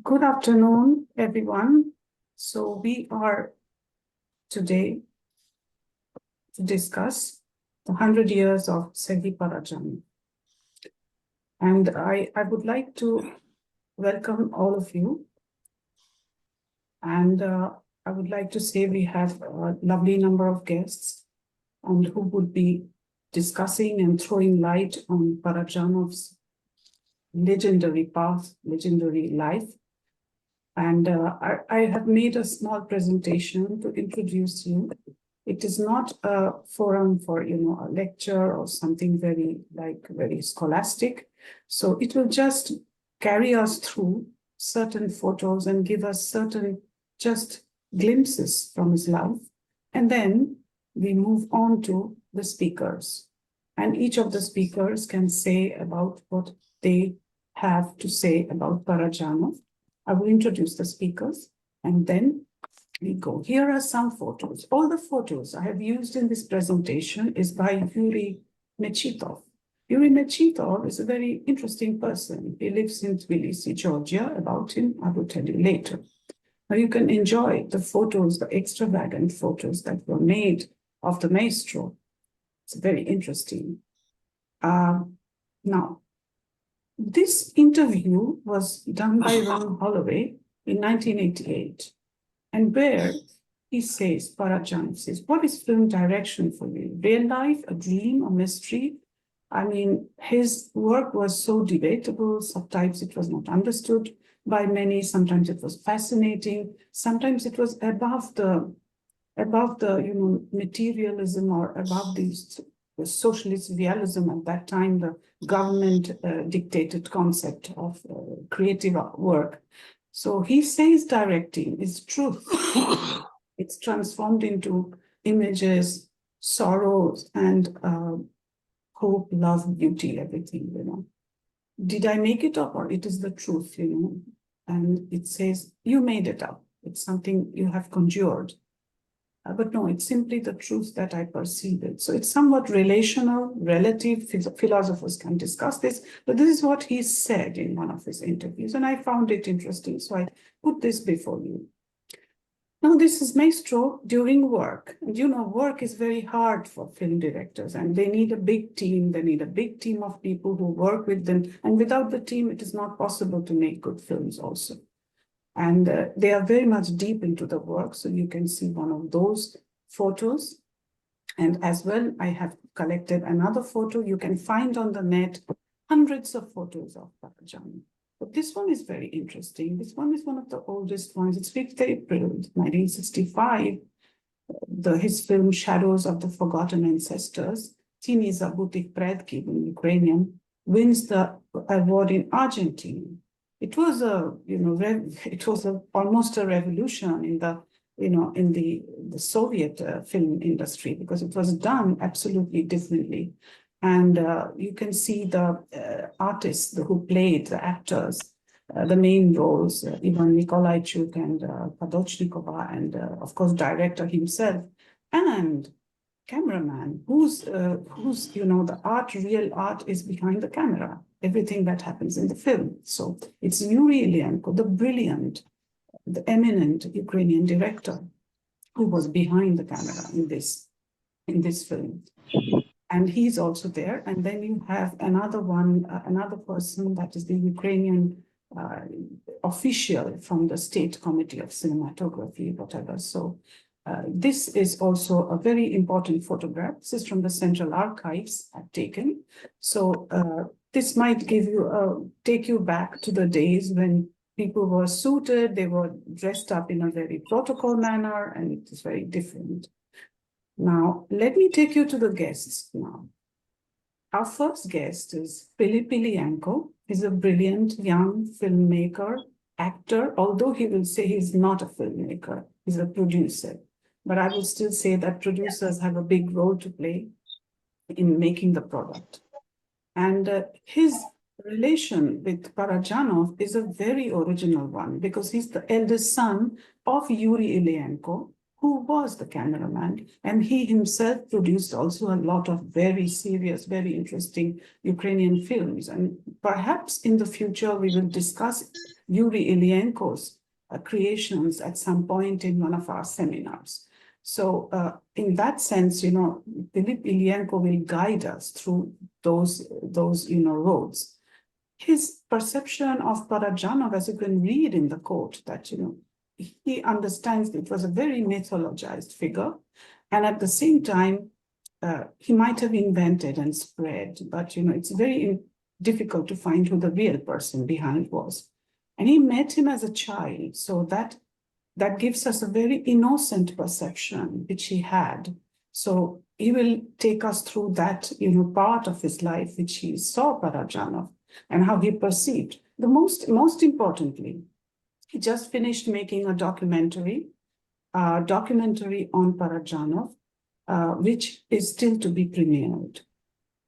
Good afternoon, everyone. So we are today to discuss the 100 years of Serhiy Parajanov. And I would like to welcome all of you. And I would like to say we have a lovely number of guests and who would be discussing and throwing light on Parajanov's legendary path, legendary life. And I have made a small presentation to introduce you. It is not a forum for, a lecture or something very scholastic. So it will just carry us through certain photos and give us certain just glimpses from his life. And then we move on to the speakers. And each of the speakers can say about what they have to say about Parajanov. I will introduce the speakers and then we go. Here are some photos. All the photos I have used in this presentation is by Yuri Mechitov. Yuri Mechitov is a very interesting person. He lives in Tbilisi, Georgia. About him, I will tell you later. Now you can enjoy the photos, the extravagant photos that were made of the maestro. It's very interesting. Now, this interview was done by Ron Holloway in 1988, and where he says, Parajanov says, what is film direction for you? Real life, a dream, a mystery? I mean, his work was so debatable. Sometimes it was not understood by many. Sometimes it was fascinating. Sometimes it was above the materialism or above the socialist realism at that time, the government dictated concept of creative work. So he says directing is truth. It's transformed into images, sorrows, and hope, love, beauty, everything, Did I make it up or it is the truth, And it says, you made it up. It's something you have conjured. But no, it's simply the truth that I perceive it. So it's somewhat relational, relative. Philosophers can discuss this, but this is what he said in one of his interviews, and I found it interesting. So I put this before you. Now, this is maestro during work. And work is very hard for film directors, and they need a big team. They need a big team of people who work with them. And without the team, it is not possible to make good films also. And they are very much deep into the work. So you can see one of those photos. And as well, I have collected another photo. You can find on the net hundreds of photos of Parajanov. But this one is very interesting. This one is one of the oldest ones. It's 5th April, 1965. His film Shadows of the Forgotten Ancestors, Tini Zabutych Predki in Ukrainian, wins the award in Argentina. It was almost a revolution in the Soviet film industry, because it was done absolutely differently. And you can see the artists who played, the actors, the main roles, Ivan Nikolaichuk and Padochnikova, and of course, director himself, and cameraman, who's the art, real art is behind the camera, everything that happens in the film. So it's Yuriy Illienko, the brilliant, the eminent Ukrainian director, who was behind the camera in this film. And he's also there. And then you have another person that is the Ukrainian official from the State Committee of Cinematography, whatever. So this is also a very important photograph. This is from the Central Archives I've taken. So this might take you back to the days when people were suited, they were dressed up in a very protocol manner, and it is very different. Now, let me take you to the guests now. Our first guest is Pylyp Illienko. He's a brilliant young filmmaker, actor, although he will say he's not a filmmaker, he's a producer. But I will still say that producers have a big role to play in making the product. And his relation with Parajanov is a very original one, because he's the eldest son of Yuri Illienko, who was the cameraman. And he himself produced also a lot of very serious, very interesting Ukrainian films. And perhaps in the future, we will discuss Yuri Illienko's creations at some point in one of our seminars. So in that sense, Pylyp Illienko will guide us through those roads. His perception of Parajanov, as you can read in the quote, that, he understands it was a very mythologized figure. And at the same time, he might have invented and spread, but, it's very difficult to find who the real person behind was. And he met him as a child, so that gives us a very innocent perception, which he had. So he will take us through that, part of his life, which he saw Parajanov and how he perceived. The most importantly, he just finished making a documentary on Parajanov, which is still to be premiered.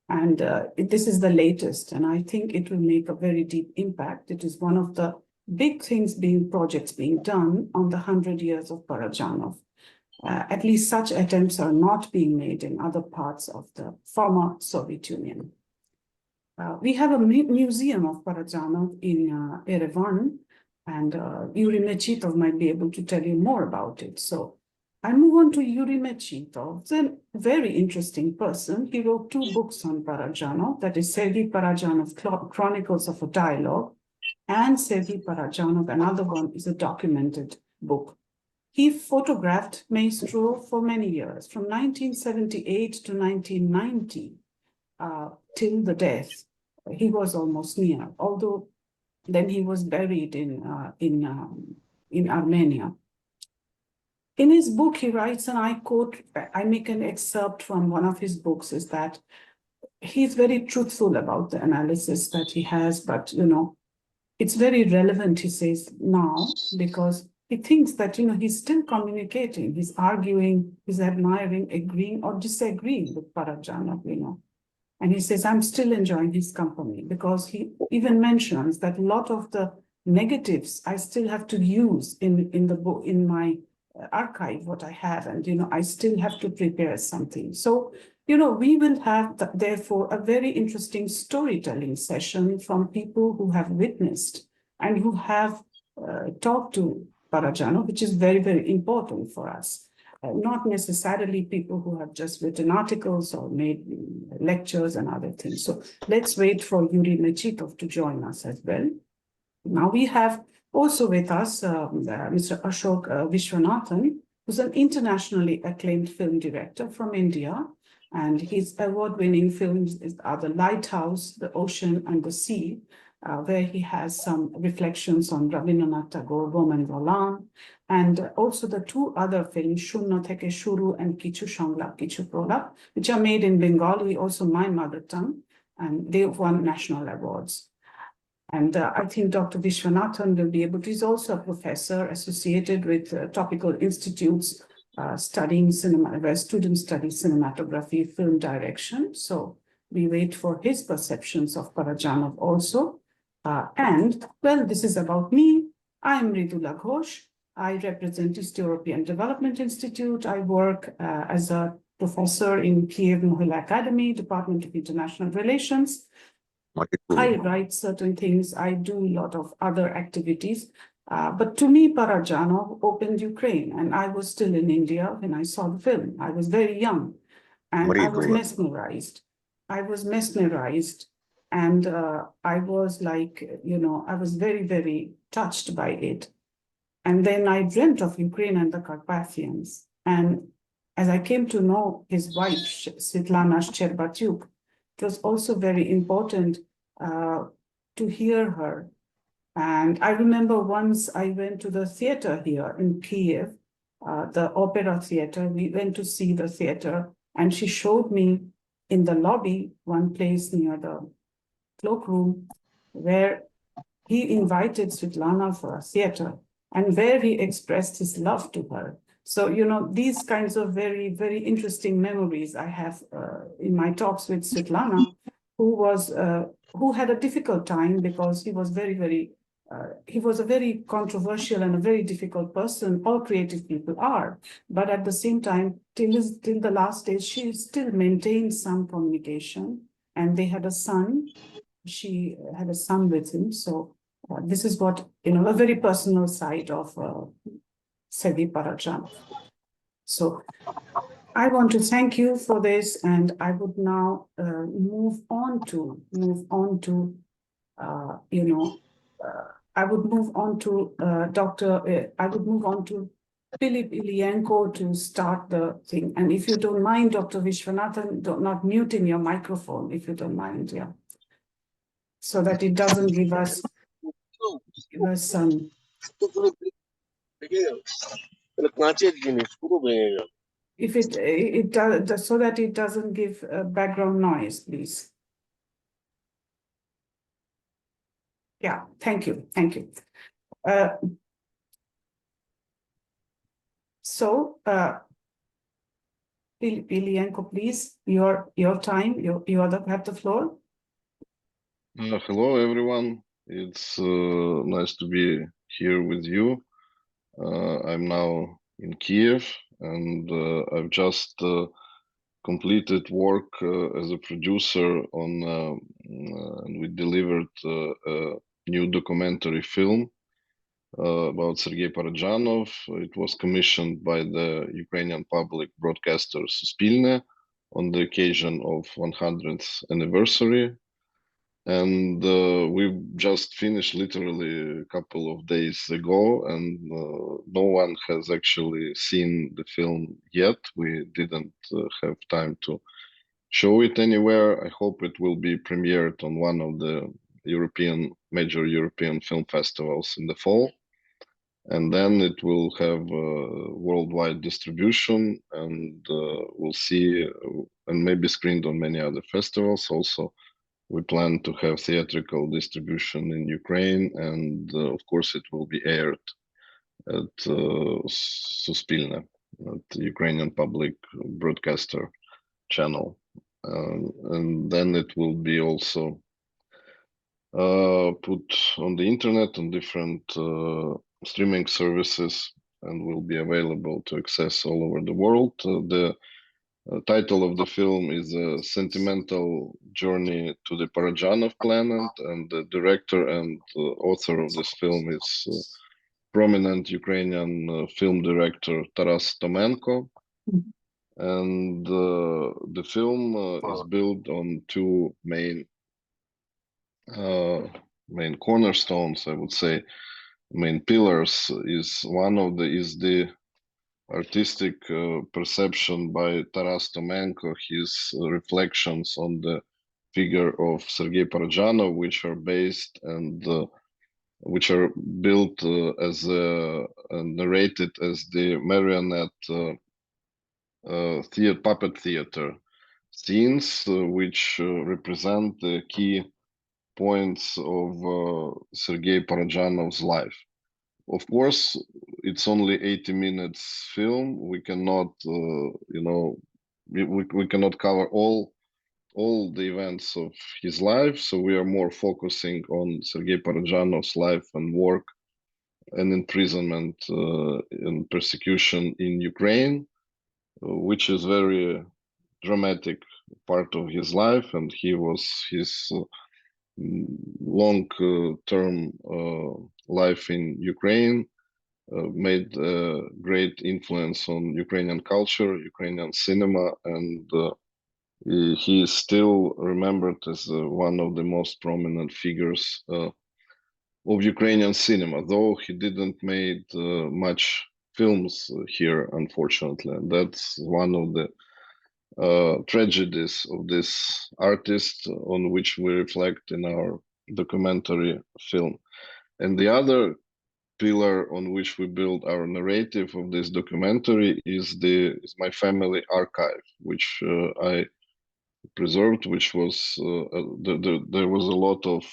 And this is the latest, and I think it will make a very deep impact. It is one of the big projects being done on the 100 years of Parajanov. At least such attempts are not being made in other parts of the former Soviet Union. We have a museum of Parajanov in Yerevan, and Yuri Mechitov might be able to tell you more about it. So I move on to Yuri Mechitov. He's a very interesting person. He wrote 2 books on Parajanov, that is Serhiy Parajanov, Chronicles of a Dialogue, and Serhiy Parajanov, another one, is a documented book. He photographed Maestro for many years, from 1978 to 1990, till the death. He was almost near, although then he was buried in Armenia. In his book, he writes, and I quote, I make an excerpt from one of his books, is that he's very truthful about the analysis that he has, but, it's very relevant, he says, now, because he thinks that, he's still communicating, he's arguing, he's admiring, agreeing or disagreeing with Parajanov, And he says, I'm still enjoying his company, because he even mentions that a lot of the negatives I still have to use in the book, in my archive, what I have, and, I still have to prepare something. So, we will have, therefore, a very interesting storytelling session from people who have witnessed and who have talked to Parajanov, which is very, very important for us. Not necessarily people who have just written articles or made lectures and other things. So let's wait for Yuri Mechitov to join us as well. Now we have also with us Mr. Ashoke Vishwanathan, who's an internationally acclaimed film director from India. And his award-winning films are The Lighthouse, The Ocean and the Sea, where he has some reflections on Rabindranath Tagore, Roman Roland, and also the 2 other films, Shunno Theke Shuru and Kichu Shongla, Kichu Prolap, which are made in Bengali, also my mother tongue, and they won national awards. And I think Dr. Vishwanathan will be able to, he's also a professor associated with topical institutes studying cinema, where students study cinematography, film direction. So we wait for his perceptions of Parajanov also. And, well, this is about me. I'm Mridula Ghosh. I represent East European Development Institute. I work as a professor in Kyiv Mohila Academy, Department of International Relations. I write certain things. I do a lot of other activities. But to me, Parajanov opened Ukraine, and I was still in India when I saw the film. I was very young, and I was mesmerized. And I was like, I was very, very touched by it. And then I dreamt of Ukraine and the Carpathians. And as I came to know his wife, Svetlana Shcherbatyuk, it was also very important to hear her. And I remember once I went to the theater here in Kyiv, the opera theater. We went to see the theater, and she showed me in the lobby, one place near the cloakroom, where he invited Svetlana for a theater and where he expressed his love to her. So, these kinds of very, very interesting memories I have in my talks with Svetlana, who had a difficult time because he was very, very he was a very controversial and a very difficult person. All creative people are, but at the same time, till the last days, she still maintained some communication, and they had a son. She had a son with him. So this is what, a very personal side of Serhiy Parajanov. So I want to thank you for this, and I would now move on to I would move on to Pylyp Illienko to start the thing. And if you don't mind, Dr. Vishwanathan, not muting your microphone, if you don't mind, yeah. So that it doesn't give us some. If it does, so that it doesn't give background noise, please. Yeah, thank you. So, Pylyp Illienko, please, your time. You have the floor. Hello, everyone. It's nice to be here with you. I'm now in Kyiv, and I've just completed work as a producer on, and we delivered a new documentary film about Serhiy Parajanov. It was commissioned by the Ukrainian public broadcaster Suspilne on the occasion of 100th anniversary. And we've just finished literally a couple of days ago, and no one has actually seen the film yet. We didn't have time to show it anywhere. I hope it will be premiered on one of the major European film festivals in the fall. And then it will have worldwide distribution, and we'll see, and maybe screened on many other festivals also. We plan to have theatrical distribution in Ukraine, and of course it will be aired at Suspilne, at the Ukrainian public broadcaster channel. And then it will be also put on the internet on different streaming services, and will be available to access all over the world. The title of the film is Sentimental Journey to the Parajanov Planet, and the director and author of this film is prominent Ukrainian film director Taras Tomenko. And the film is built on two main cornerstones, I would say. Main pillars is the artistic perception by Taras Tomenko, his reflections on the figure of Serhiy Parajanov, which are based and which are built as narrated as the marionette puppet theater scenes, which represent the key points of Serhiy Parajanov's life. Of course, it's only 80 minutes film. We cannot, we cannot cover all the events of his life. So we are more focusing on Serhiy Parajanov's life and work and imprisonment and persecution in Ukraine, which is very dramatic part of his life. And his long-term life in Ukraine made a great influence on Ukrainian culture, Ukrainian cinema, and he is still remembered as one of the most prominent figures of Ukrainian cinema, though he didn't made much films here, unfortunately. And that's one of the tragedies of this artist on which we reflect in our documentary film. And the other pillar on which we build our narrative of this documentary is my family archive, which I preserved, which was there was a lot of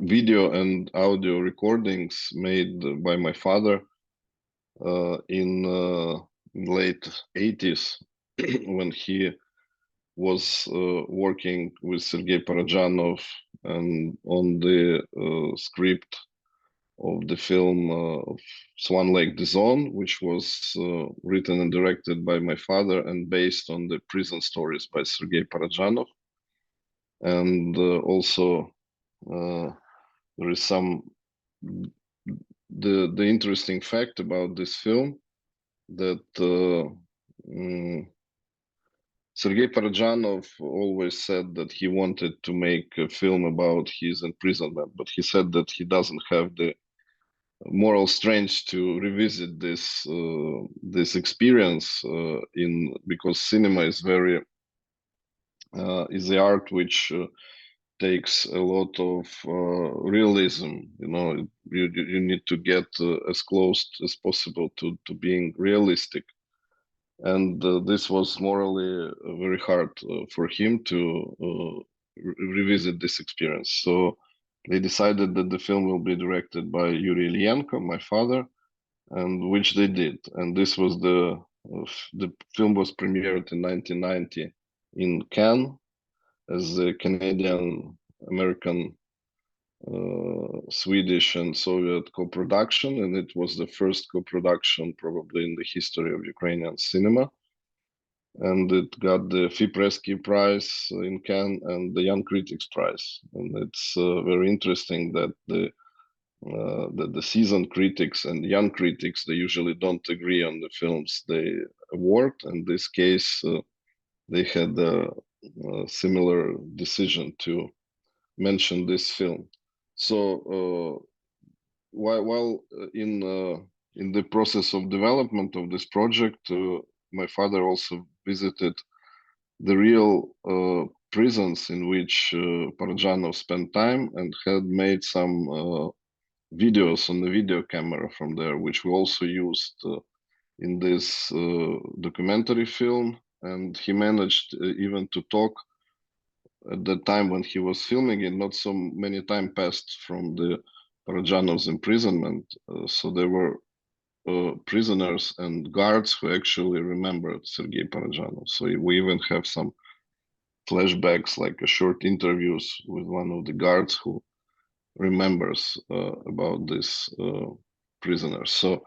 video and audio recordings made by my father in late 80s when he was working with Serhiy Parajanov and on the script of the film of Swan Lake, The Zone, which was written and directed by my father and based on the prison stories by Serhiy Parajanov. And also there is the interesting fact about this film that Serhiy Parajanov always said that he wanted to make a film about his imprisonment, but he said that he doesn't have the moral strength to revisit this experience because cinema is is the art which takes a lot of realism. You know, you need to get as close as possible to being realistic, and this was morally very hard for him to revisit this experience. So they decided that the film will be directed by Yuri Illienko, my father, and which they did. And this was the film was premiered in 1990 in Cannes as a Canadian, American, Swedish, and Soviet co-production, and it was the first co-production probably in the history of Ukrainian cinema. And it got the Fipresky Prize in Cannes and the Young Critics Prize. And it's very interesting that the seasoned critics and young critics, they usually don't agree on the films they award. In this case, they had a similar decision to mention this film. So while in the process of development of this project, my father also visited the real prisons in which Parajanov spent time and had made some videos on the video camera from there, which we also used in this documentary film. And he managed even to talk at the time when he was filming it. Not so many time passed from the Parajanov's imprisonment, so there were prisoners and guards who actually remembered Serhiy Parajanov. So we even have some flashbacks, like a short interviews with one of the guards who remembers about this prisoner. So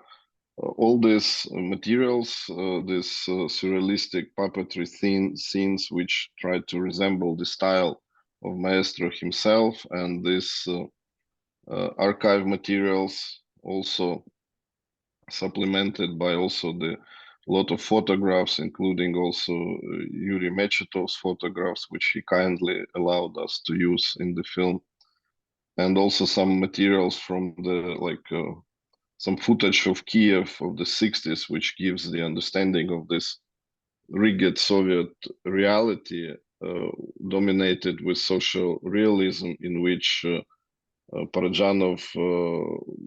all these materials, these surrealistic puppetry scenes which try to resemble the style of Maestro himself, and these archive materials also supplemented by also the lot of photographs, including also Yuri Mechitov's photographs, which he kindly allowed us to use in the film, and also some materials from the some footage of Kyiv of the 60s, which gives the understanding of this rigid Soviet reality dominated with social realism, in which Parajanov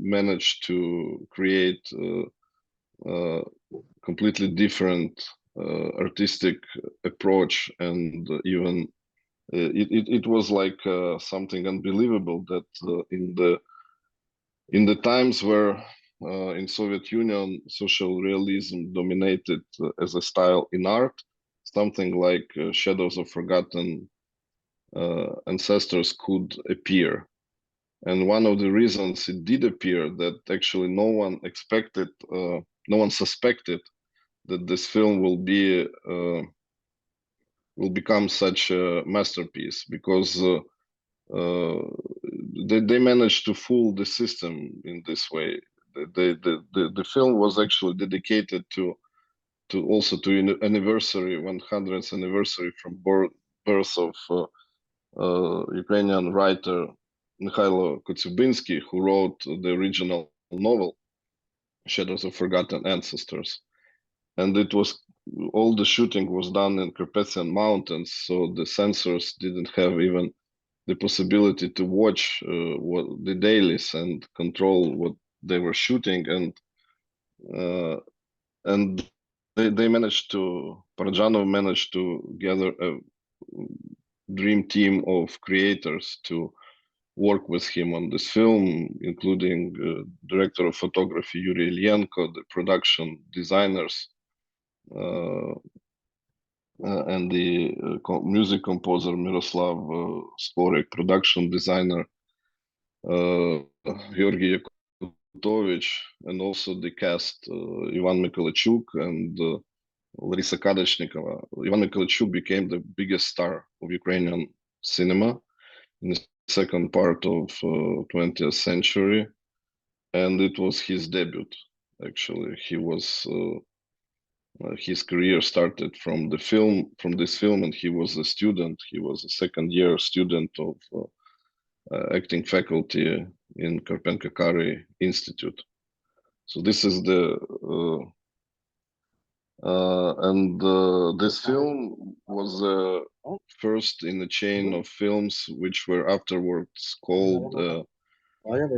managed to create a completely different artistic approach, and even it was like something unbelievable that in the times where in Soviet Union social realism dominated as a style in art, something like shadows of forgotten ancestors could appear. And one of the reasons it did appear, that actually no one expected, no one suspected that this film will become such a masterpiece, because they managed to fool the system in this way. The film was actually dedicated to also to anniversary 100th anniversary from birth of Ukrainian writer Mikhailo Kotyubinsky, who wrote the original novel Shadows of Forgotten Ancestors. And it was all the shooting was done in Carpathian Mountains, so the censors didn't have even the possibility to watch what the dailies and control what they were shooting, and they managed to, Parajanov managed to gather a dream team of creators to work with him on this film, including director of photography Yuriy Illienko, the production designers and the music composer Miroslav Sporek, production designer Yuriy Mechitov, and also the cast Ivan Mikhailchuk and Larisa Kadachnikova. Ivan Mikhailchuk became the biggest star of Ukrainian cinema in the second part of 20th century, and it was his debut. Actually, his career started from this film, and he was a student. He was a second-year student of acting faculty in Karpenko-Kary Institute. So this is the this film was first in a chain of films which were afterwards called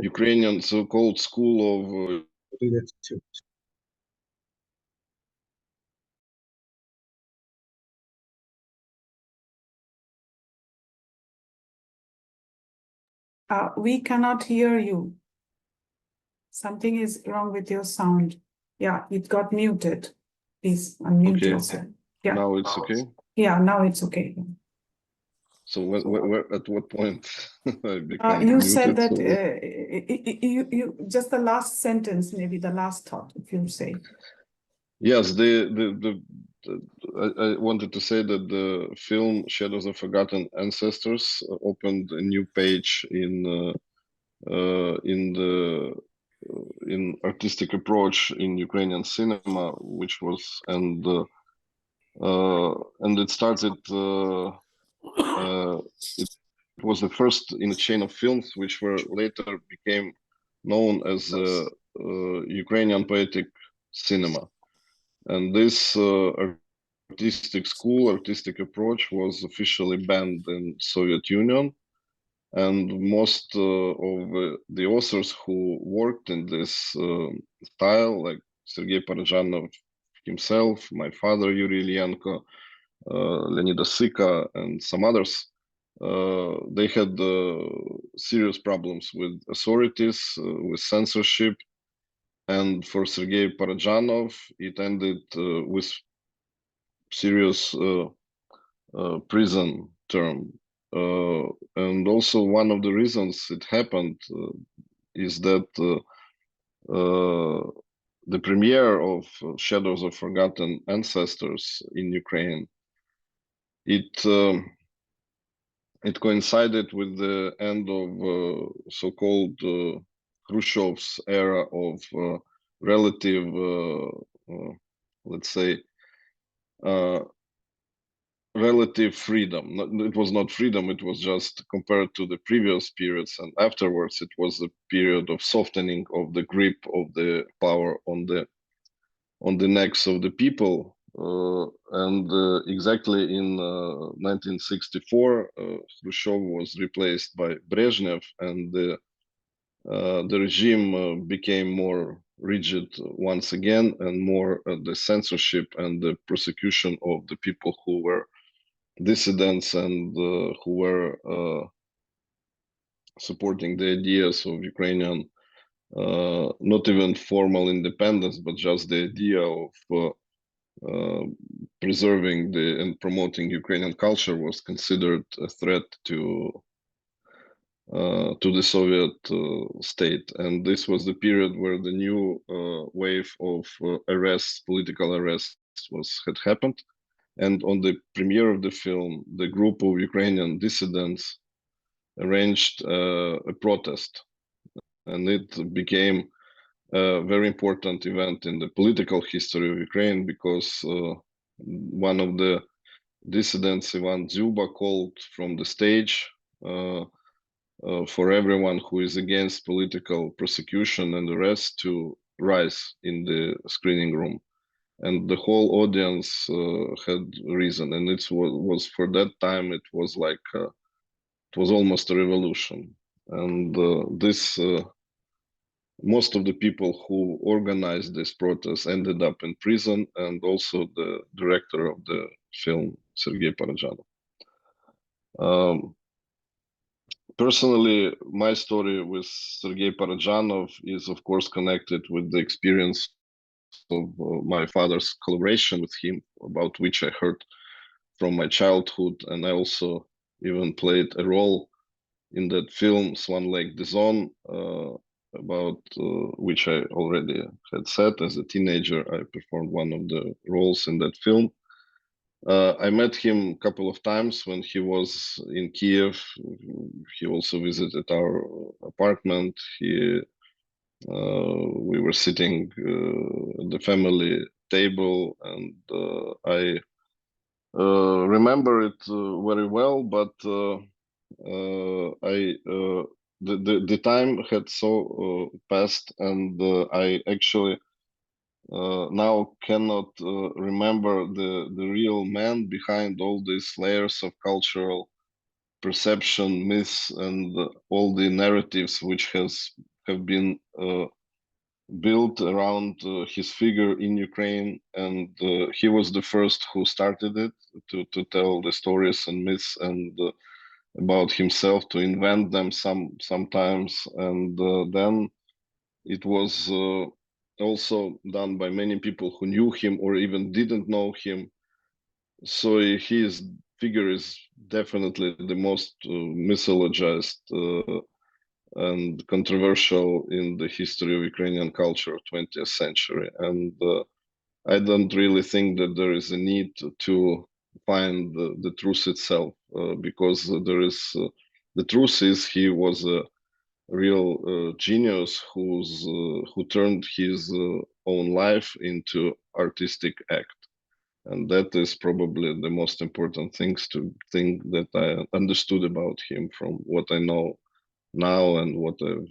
Ukrainian so-called School of We cannot hear you. Something is wrong with your sound. Yeah, it got muted. Please unmute yourself. Yeah. Now it's okay? Yeah, now it's okay. So where at what point I become You muted? said that you just the last sentence, maybe the last thought, if you say. Yes, I wanted to say that the film Shadows of Forgotten Ancestors opened a new page in artistic approach in Ukrainian cinema, which was and it started. It was the first in a chain of films which were later became known as Ukrainian poetic cinema, and this artistic approach was officially banned in Soviet Union. And most of the authors who worked in this style, like Serhiy Parajanov himself, my father Yuriy Illienko, Leonid Asika, and some others, they had serious problems with authorities, with censorship. And for Serhiy Parajanov, it ended with serious prison term. And also one of the reasons it happened is that the premiere of Shadows of Forgotten Ancestors in Ukraine, it coincided with the end of so-called Khrushchev's era of relative, let's say, relative freedom. It was not freedom, it was just compared to the previous periods, and afterwards it was a period of softening of the grip of the power on the necks of the people. And exactly in 1964, Khrushchev was replaced by Brezhnev, and the regime became more rigid once again, and more the censorship and the prosecution of the people who were dissidents and who were supporting the ideas of Ukrainian, not even formal independence, but just the idea of preserving and promoting Ukrainian culture was considered a threat to the Soviet state. And this was the period where the new wave of arrests, political arrests, had happened. And on the premiere of the film, the group of Ukrainian dissidents arranged a protest, and it became a very important event in the political history of Ukraine, because one of the dissidents, Ivan Dzyuba, called from the stage for everyone who is against political prosecution and arrest to rise in the screening room. And the whole audience had risen, and it was for that time, it was like it was almost a revolution. And this most of the people who organized this protest ended up in prison, and also the director of the film, Serhiy Parajanov. Personally, my story with Serhiy Parajanov is, of course, connected with the experience of my father's collaboration with him, about which I heard from my childhood, and I also even played a role in that film, Swan Lake, the Zone, about which I already had said. As a teenager, I performed one of the roles in that film. I met him a couple of times when he was in Kyiv. He also visited our apartment. We were sitting at the family table, and I remember it very well. But the time had so passed, and I actually now cannot remember the real man behind all these layers of cultural perception, myths, and all the narratives which have been built around his figure in Ukraine. And he was the first who started it, to tell the stories and myths and about himself, to invent them sometimes, and then it was also done by many people who knew him or even didn't know him. So his figure is definitely the most mythologized and controversial in the history of Ukrainian culture of 20th century. And I don't really think that there is a need to find the truth itself, because there is the truth is he was a real genius who turned his own life into artistic act, and that is probably the most important things to think that I understood about him from what I know now and what I've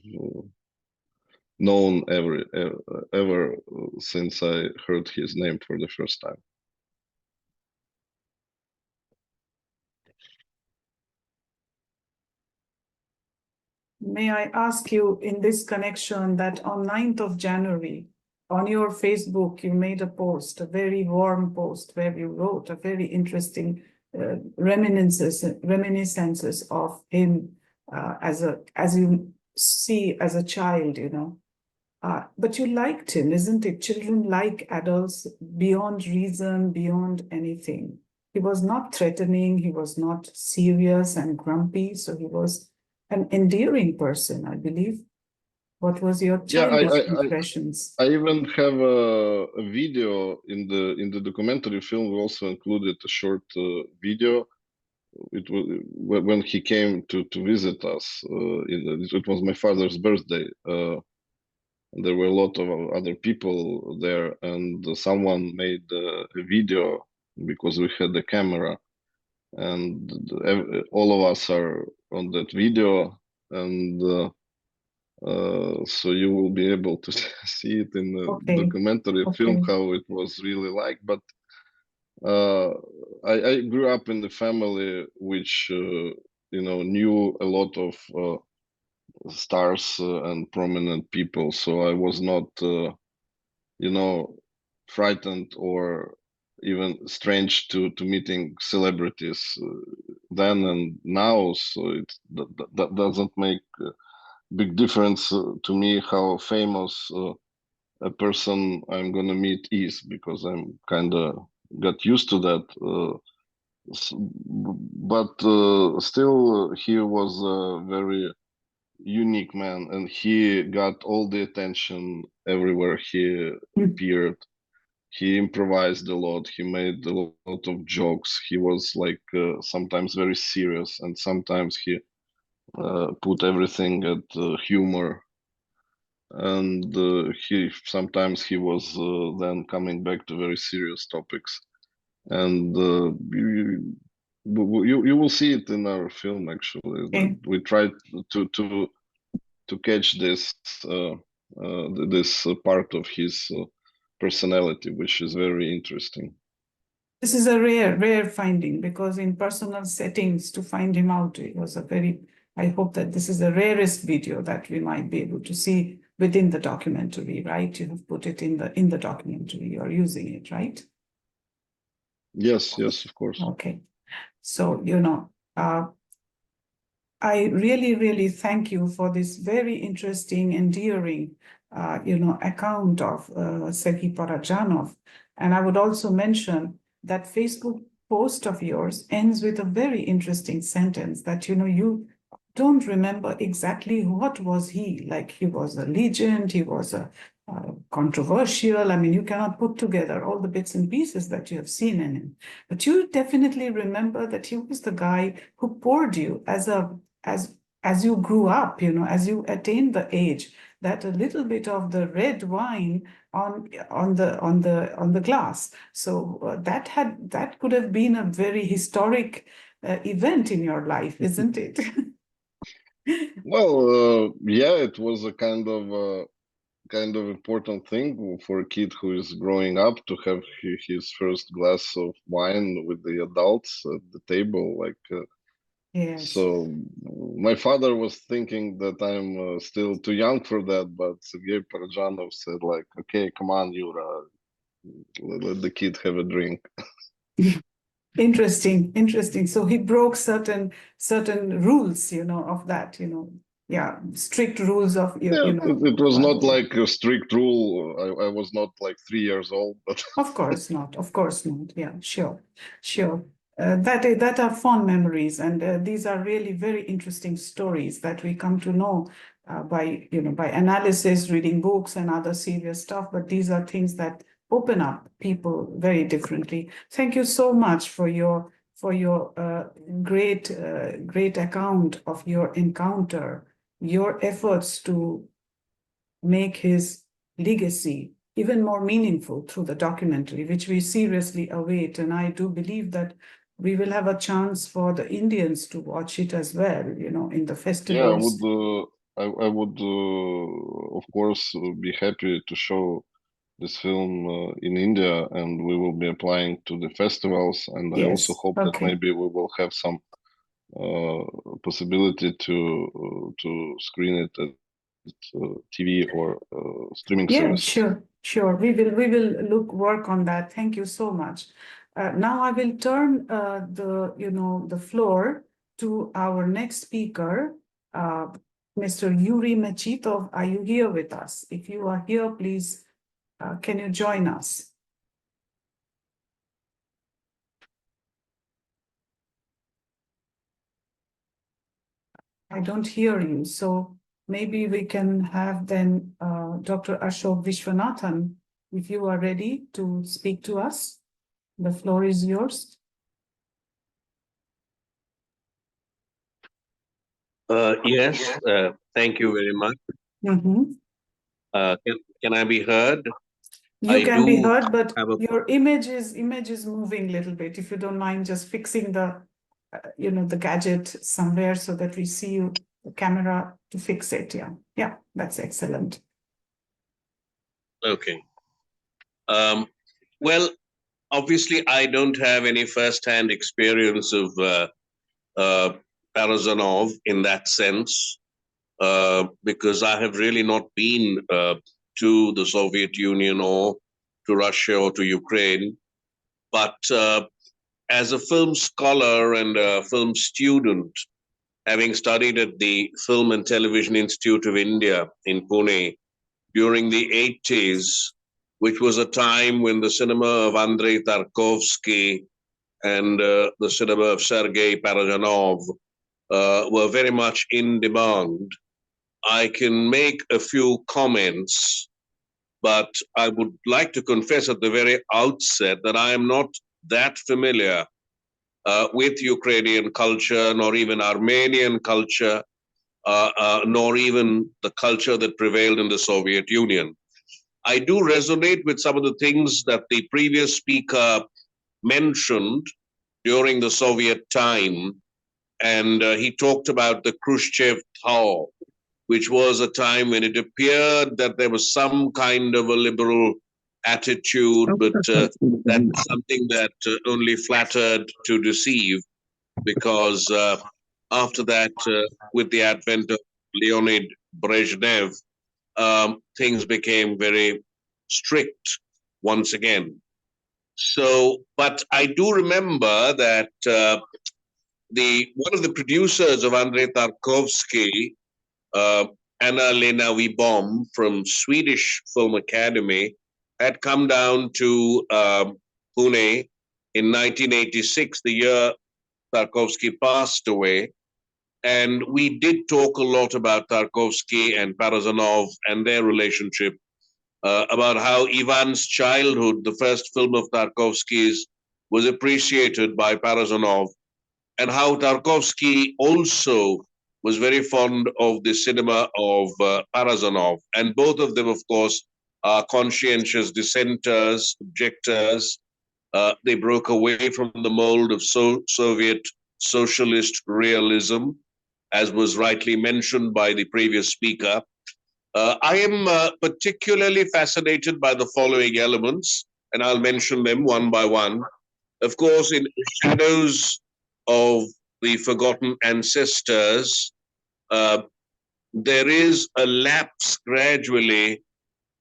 known ever since I heard his name for the first time. May I ask you in this connection that on 9th of January, on your Facebook, you made a post, a very warm post, where you wrote a very interesting reminiscences of him as you see as a child, you know. But you liked him, isn't it? Children like adults beyond reason, beyond anything. He was not threatening, he was not serious and grumpy, so he was an endearing person, I believe. What was your childhood impressions? I even have a video in the documentary film. We also included a short video. It was when he came to visit us. It was my father's birthday. And there were a lot of other people there, and someone made a video because we had the camera, and all of us are on that video, and so you will be able to see it in the documentary film how it was really like. But I grew up in the family which knew a lot of stars and prominent people, so I was not frightened or even strange to meeting celebrities then and now. So that doesn't make a big difference to me how famous a person I'm gonna meet is, because I'm kind of got used to that. But still, he was a very unique man, and he got all the attention everywhere he appeared. He improvised a lot. He made a lot of jokes. He was like sometimes very serious, and sometimes he put everything at humor. And sometimes he was then coming back to very serious topics. And you will see it in our film. Actually, we tried to catch this this part of his personality, which is very interesting. This is a rare finding, because in personal settings to find him out, it was a very, I hope that this is the rarest video that we might be able to see within the documentary, right? You have put it in the documentary, you're using it, right? Yes, of course. Okay. So, I really thank you for this very interesting, endearing, account of Serhiy Parajanov. And I would also mention that Facebook post of yours ends with a very interesting sentence that, you don't remember exactly what was he. Like, he was a legend, he was a controversial. I mean, you cannot put together all the bits and pieces that you have seen in him. But you definitely remember that he was the guy who poured you as you grew up, as you attained the age, that a little bit of the red wine on the glass. So that could have been a very historic event in your life, isn't it? Well, yeah, it was a kind of important thing for a kid who is growing up to have his first glass of wine with the adults at the table. Yes. So my father was thinking that I'm still too young for that, but Serhiy Parajanov said like, okay, come on, Yura, let the kid have a drink. Interesting. So he broke certain rules, of that, yeah, strict rules of Yeah, it was not like a strict rule. I was not like 3 years old, but Of course not. Yeah, sure. That are fond memories, and these are really very interesting stories that we come to know by analysis, reading books, and other serious stuff. But these are things that open up people very differently. Thank you so much for your great account of your encounter, your efforts to make his legacy even more meaningful through the documentary, which we seriously await. And I do believe that we will have a chance for the Indians to watch it as well, in the yeah, festivals. I would, of course, be happy to show this film in India, and we will be applying to the festivals. And I also Yes. hope that Okay. maybe we will have some possibility to screen it at TV or streaming Yeah, services. sure. We will work on that. Thank you so much. Now I will turn the floor to our next speaker, Mr. Yuri Mechitov. Are you here with us? If you are here, please, can you join us? I don't hear you, so maybe we can have then Dr. Ashoke Vishwanathan, if you are ready to speak to us. The floor is yours. Yes, thank you very much. Mhm. Can I be heard? You I can be do heard, but have a your image is moving a little bit. If you don't mind just fixing the the gadget somewhere so that we see you, the camera to fix it. Yeah, that's excellent. okay. Well, obviously, I don't have any first-hand experience of Parajanov in that sense, because I have really not been to the Soviet Union or to Russia or to Ukraine. But as a film scholar and a film student, having studied at the Film and Television Institute of India in Pune during the 80s, which was a time when the cinema of Andrei Tarkovsky and the cinema of Sergei Parajanov were very much in demand. I can make a few comments, but I would like to confess at the very outset that I am not that familiar with Ukrainian culture, nor even Armenian culture, nor even the culture that prevailed in the Soviet Union. I do resonate with some of the things that the previous speaker mentioned during the Soviet time, and he talked about the Khrushchev thaw, which was a time when it appeared that there was some kind of a liberal attitude, but that's something that only flattered to deceive, because after that, with the advent of Leonid Brezhnev, things became very strict once again. So, but I do remember that one of the producers of Andrei Tarkovsky, Anna-Lena Wibom from Swedish Film Academy, had come down to Pune in 1986, the year Tarkovsky passed away. And we did talk a lot about Tarkovsky and Parajanov and their relationship, about how Ivan's childhood, the first film of Tarkovsky's, was appreciated by Parajanov, and how Tarkovsky also was very fond of the cinema of Parajanov. And both of them, of course, are conscientious dissenters, objectors. They broke away from the mold of Soviet socialist realism, as was rightly mentioned by the previous speaker. I am particularly fascinated by the following elements, and I'll mention them one by one. Of course, in Shadows of the Forgotten Ancestors, there is a lapse gradually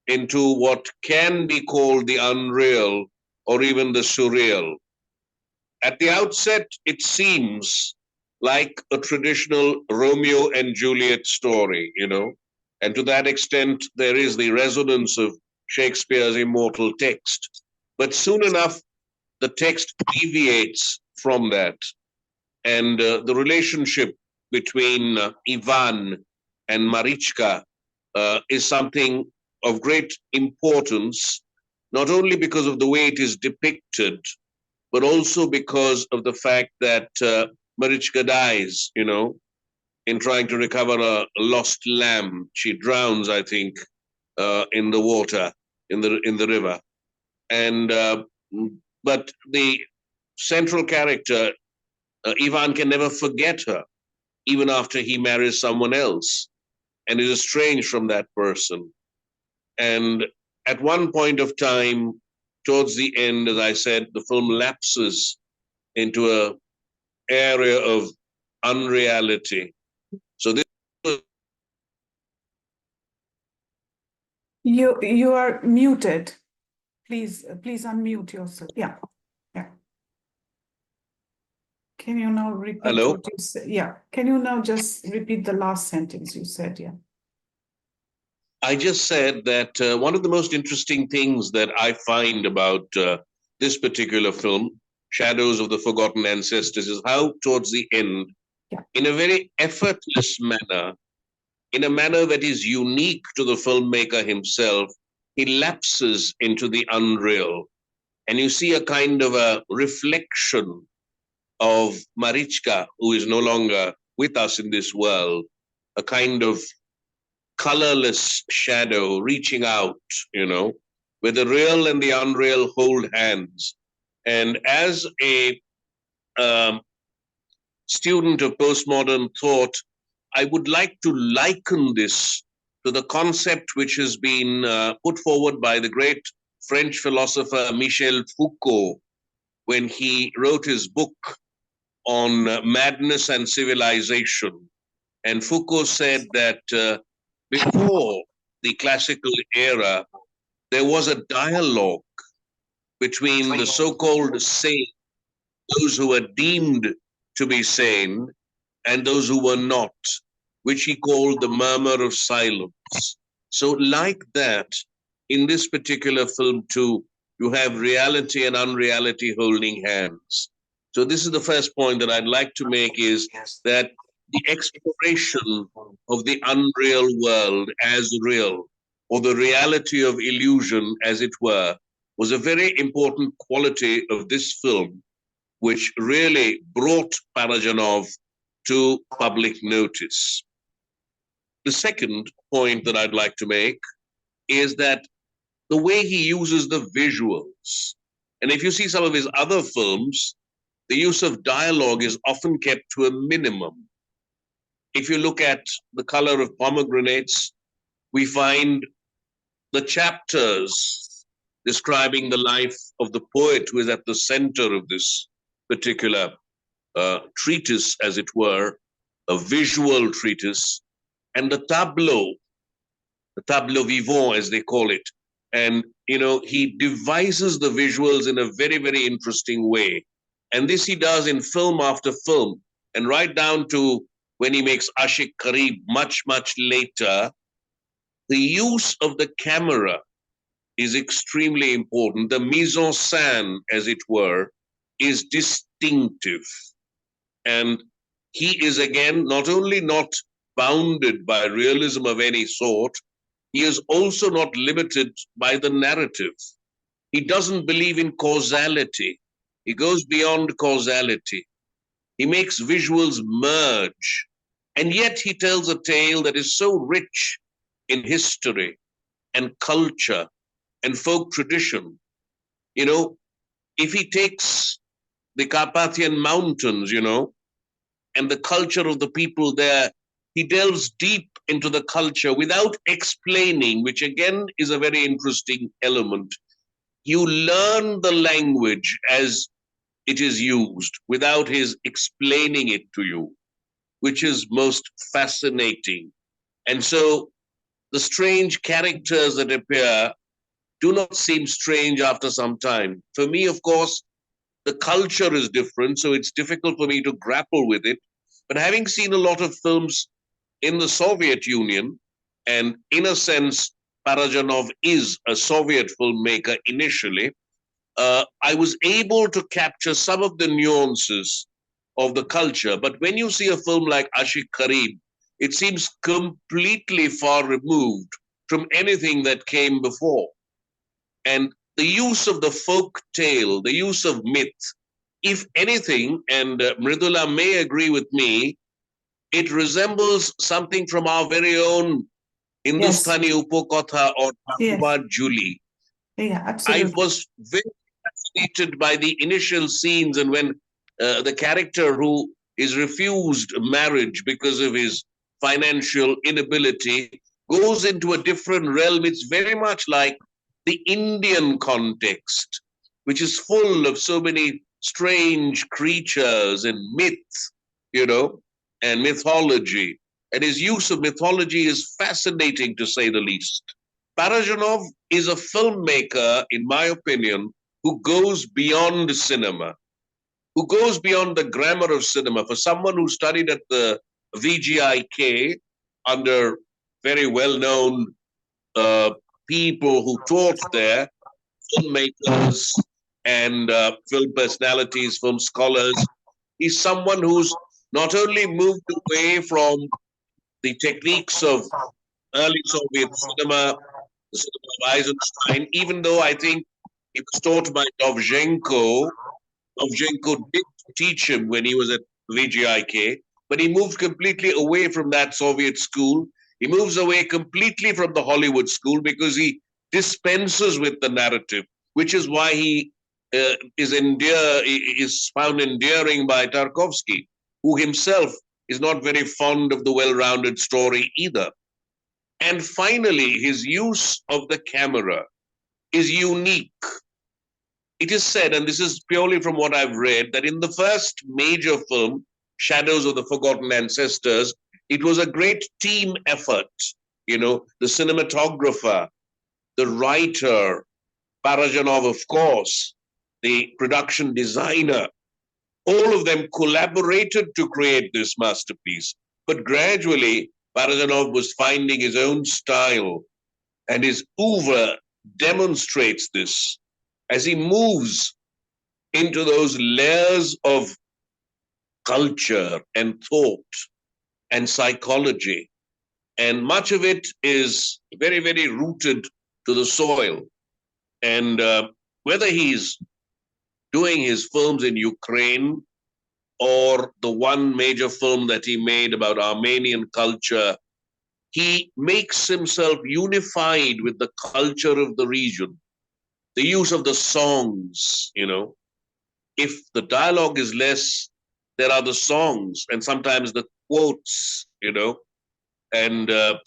into what can be called the unreal or even the surreal. At the outset, it seems like a traditional Romeo and Juliet story, and to that extent, there is the resonance of Shakespeare's immortal text. But soon enough, the text deviates from that. And the relationship between Ivan and Marichka is something of great importance, not only because of the way it is depicted, but also because of the fact that Marichka dies, in trying to recover a lost lamb. She drowns, I think, in the water, in the river. And but the central character, Ivan, can never forget her, even after he marries someone else, and is estranged from that person. And at one point of time, towards the end, as I said, the film lapses into an area of unreality. So this. You are muted. Please unmute yourself. Yeah. Can you now repeat Hello? what you said? Yeah. Can you now just repeat the last sentence you said? Yeah. I just said that one of the most interesting things that I find about this particular film, Shadows of the Forgotten Ancestors, is how towards the end, in a very effortless manner, in a manner that is unique to the filmmaker himself, he lapses into the unreal. And you see a kind of a reflection of Marichka, who is no longer with us in this world, a kind of colorless shadow reaching out, where the real and the unreal hold hands. And as a student of postmodern thought, I would like to liken this to the concept which has been put forward by the great French philosopher Michel Foucault when he wrote his book on madness and civilization. And Foucault said that before the classical era, there was a dialogue between the so-called sane, those who were deemed to be sane, and those who were not, which he called the murmur of silence. So like that, in this particular film too, you have reality and unreality holding hands. So this is the first point that I'd like to make, is that the exploration of the unreal world as real, or the reality of illusion, as it were, was a very important quality of this film, which really brought Parajanov to public notice. The second point that I'd like to make is that the way he uses the visuals, and if you see some of his other films, the use of dialogue is often kept to a minimum. If you look at The Color of Pomegranates, we find the chapters describing the life of the poet who is at the center of this particular treatise, as it were, a visual treatise, and the tableau vivant, as they call it. And, he devises the visuals in a very, very interesting way. And this he does in film after film, and right down to when he makes Ashik Qarib much, much later. The use of the camera is extremely important. The mise en scène, as it were, is distinctive. And he is, again, not only not bounded by realism of any sort, he is also not limited by the narrative. He doesn't believe in causality. He goes beyond causality. He makes visuals merge. And yet he tells a tale that is so rich in history and culture and folk tradition. You know, if he takes the Carpathian Mountains, you know, and the culture of the people there, he delves deep into the culture without explaining, which again is a very interesting element. You learn the language as it is used without his explaining it to you, which is most fascinating. And so the strange characters that appear do not seem strange after some time. For me, of course, the culture is different, so it's difficult for me to grapple with it. But having seen a lot of films in the Soviet Union, and in a sense, Parajanov is a Soviet filmmaker initially, I was able to capture some of the nuances of the culture. But when you see a film like Ashik Kareem, it seems completely far removed from anything that came before. And the use of the folk tale, the use of myth, if anything, and Mridula may agree with me, it resembles something from our very own Hindustani Upakatha or Thakubar Juli. Yeah, absolutely. I was very fascinated by the initial scenes, and when the character who is refused marriage because of his financial inability goes into a different realm, it's very much like the Indian context, which is full of so many strange creatures and myths, you know, and mythology. And his use of mythology is fascinating, to say the least. Parajanov is a filmmaker, in my opinion, who goes beyond cinema, who goes beyond the grammar of cinema. For someone who studied at the VGIK under very well-known people who taught there, filmmakers and film personalities, film scholars, he's someone who's not only moved away from the techniques of early Soviet cinema, the cinema of Eisenstein, even though I think he was taught by Dovzhenko. Dovzhenko did teach him when he was at VGIK, but he moved completely away from that Soviet school. He moves away completely from the Hollywood school because he dispenses with the narrative, which is why he is found endearing by Tarkovsky, who himself is not very fond of the well-rounded story either. And finally, his use of the camera is unique. It is said, and this is purely from what I've read, that in the first major film, Shadows of the Forgotten Ancestors, it was a great team effort. You know, the cinematographer, the writer, Parajanov, of course, the production designer, all of them collaborated to create this masterpiece. But gradually, Parajanov was finding his own style, and his oeuvre demonstrates this as he moves into those layers of culture and thought and psychology. And much of it is very, very rooted to the soil. And whether he's doing his films in Ukraine or the one major film that he made about Armenian culture, he makes himself unified with the culture of the region. The use of the songs, you know, if the dialogue is less, there are the songs and sometimes the quotes, you know, and the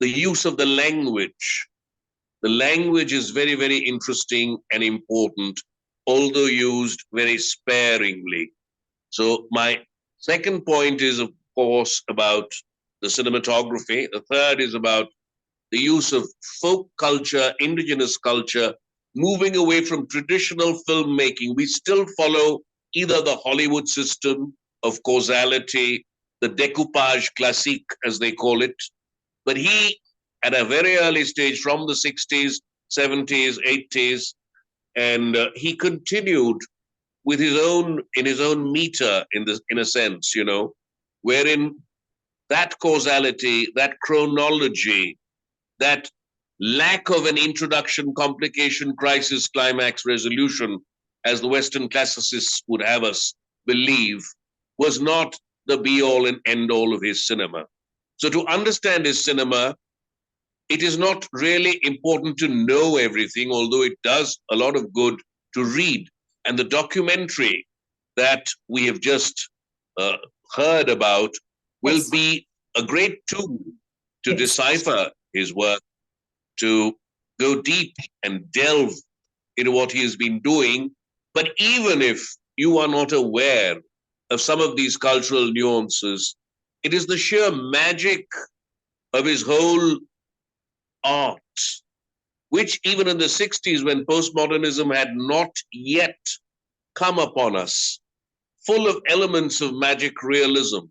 use of the language. The language is very, very interesting and important, although used very sparingly. So my second point is, of course, about the cinematography. The third is about the use of folk culture, indigenous culture, moving away from traditional filmmaking. We still follow either the Hollywood system of causality, the découpage classique, as they call it. But he, at a very early stage, from the 60s, 70s, 80s, and he continued with his own, in his own meter, in a sense, you know, wherein that causality, that chronology, that lack of an introduction, complication, crisis, climax, resolution, as the Western classicists would have us believe, was not the be-all and end-all of his cinema. So to understand his cinema, it is not really important to know everything, although it does a lot of good to read. And the documentary that we have just heard about will be a great tool to decipher his work, to go deep and delve into what he has been doing. But even if you are not aware of some of these cultural nuances, it is the sheer magic of his whole art, which even in the 60s, when postmodernism had not yet come upon us, full of elements of magic realism,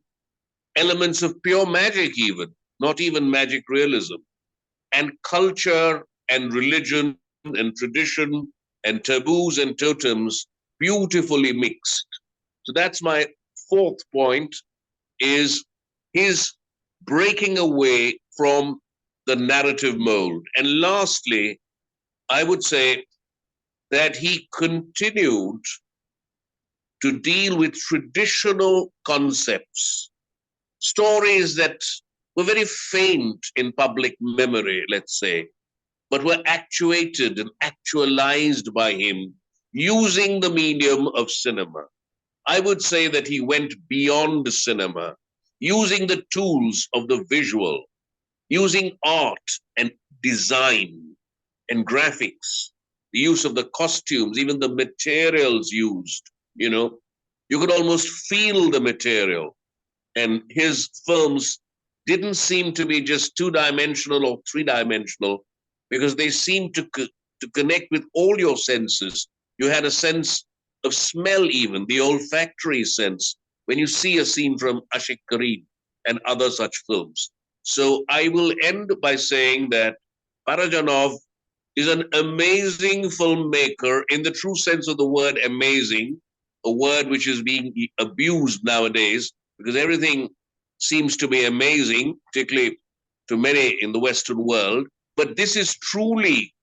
elements of pure magic even, not even magic realism, and culture and religion and tradition and taboos and totems beautifully mixed. So that's my fourth point, is his breaking away from the narrative mold. And lastly, I would say that he continued to deal with traditional concepts, stories that were very faint in public memory, let's say, but were actuated and actualized by him using the medium of cinema. I would say that he went beyond cinema, using the tools of the visual, using art and design and graphics, the use of the costumes, even the materials used, you know, you could almost feel the material. And his films didn't seem to be just two-dimensional or three-dimensional, because they seemed to connect with all your senses. You had a sense of smell, even the olfactory sense, when you see a scene from Ashik Karim and other such films. So I will end by saying that Parajanov is an amazing filmmaker in the true sense of the word amazing, a word which is being abused nowadays because everything seems to be amazing, particularly to many in the Western world. But this is truly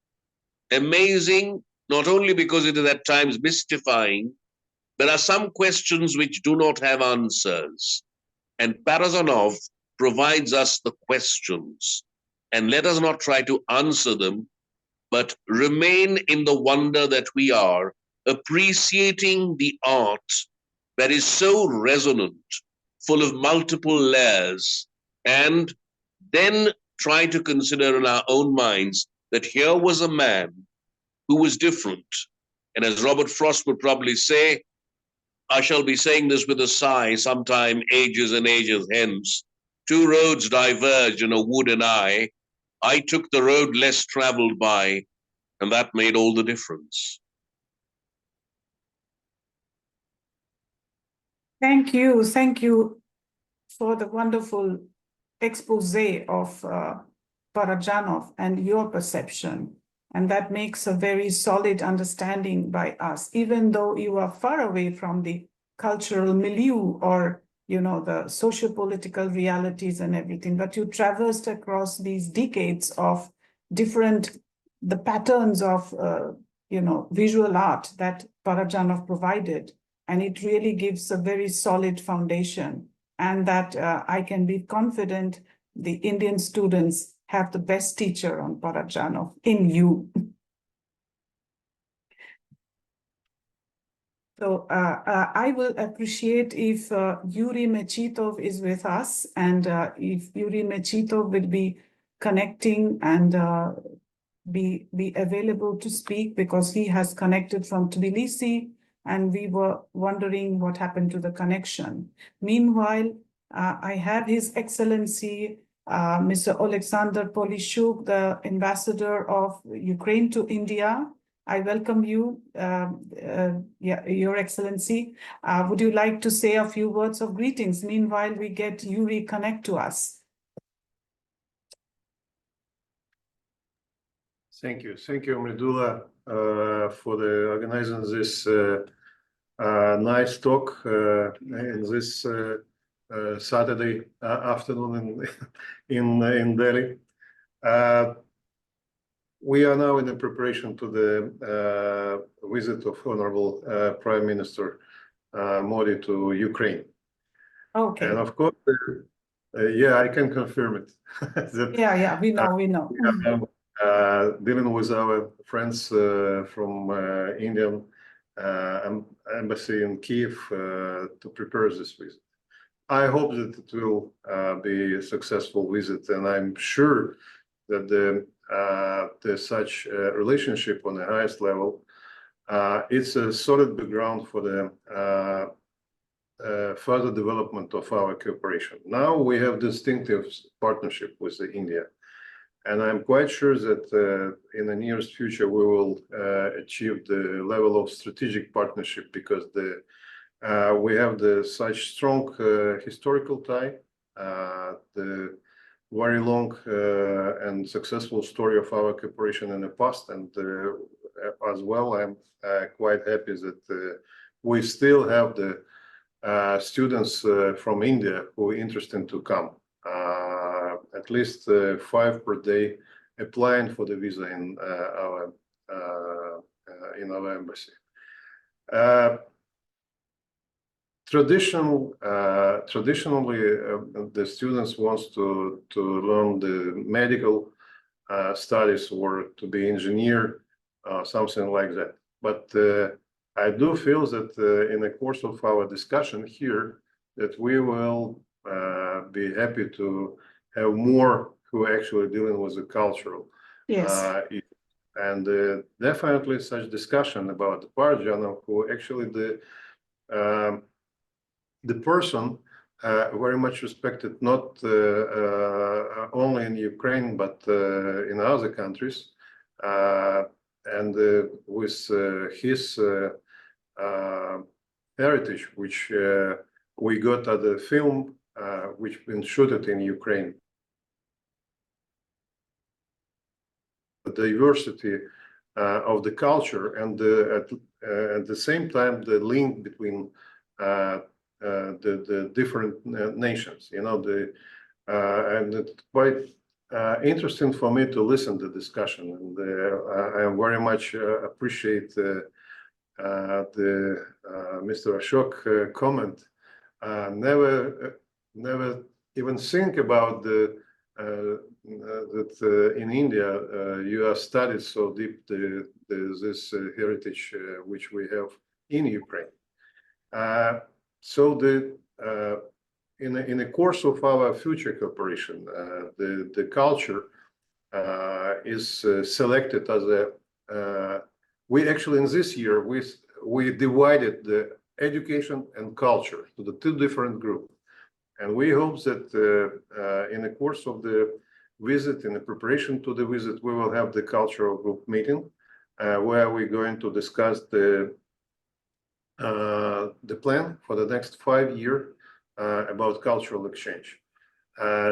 amazing, not only because it is at times mystifying. There are some questions which do not have answers. And Parajanov provides us the questions. And let us not try to answer them, but remain in the wonder that we are, appreciating the art that is so resonant, full of multiple layers, and then try to consider in our own minds that here was a man who was different. And as Robert Frost would probably say, I shall be saying this with a sigh sometime ages and ages hence, two roads diverged in a wood and I took the road less traveled by, and that made all the difference. Thank you. Thank you for the wonderful expose of Parajanov and your perception. And that makes a very solid understanding by us, even though you are far away from the cultural milieu or, you know, the socio-political realities and everything, but you traversed across these decades of different, the patterns of, you know, visual art that Parajanov provided. And it really gives a very solid foundation, and that I can be confident the Indian students have the best teacher on Parajanov in you. So I will appreciate if Yuri Mechitov is with us, and if Yuri Mechitov will be connecting and be available to speak, because he has connected from Tbilisi, and we were wondering what happened to the connection. Meanwhile, I have His Excellency Mr. Olexander Polishchuk, the ambassador of Ukraine to India. I welcome you, Your Excellency. Would you like to say a few words of greetings? Meanwhile, we get Yuri connect to us. Thank you, Mridula, for the organizing this nice talk in this Saturday afternoon in Delhi. We are now in the preparation to the visit of Honorable Prime Minister Modi to Ukraine. Okay. And of course, yeah, I can confirm it. That, Yeah, we know. we are dealing with our friends from Indian embassy in Kyiv to prepare this visit. I hope that it will be a successful visit, and I'm sure that the such relationship on the highest level, it's a solid background for the further development of our cooperation. Now we have distinctive partnership with India, and I'm quite sure that in the nearest future we will achieve the level of strategic partnership, because we have such strong historical tie, the very long and successful story of our cooperation in the past, and as well, I'm quite happy that we still have the students from India who are interested to come, at least 5 per day, applying for the visa in our embassy. Traditionally, the students wants to learn the medical studies or to be engineer, something like that. But I do feel that in the course of our discussion here, that we will be happy to have more who are actually dealing with the cultural. Yes. And definitely such discussion about the Parajanov, who actually the person very much respected, not only in Ukraine, but in other countries. And with his heritage, which we got at the film, which been shooted in Ukraine. The diversity of the culture, and at the same time, the link between the different nations, and it's quite interesting for me to listen to the discussion, and I very much appreciate Mr. Ashoke comment. Never even think about that in India you have studied so deep this heritage which we have in Ukraine. So in the course of our future cooperation, the culture is selected as we actually in this year we divided the education and culture to the 2 different groups, and we hope that in the course of the visit, in the preparation to the visit, we will have the cultural group meeting where we're going to discuss the plan for the next 5 years about cultural exchange.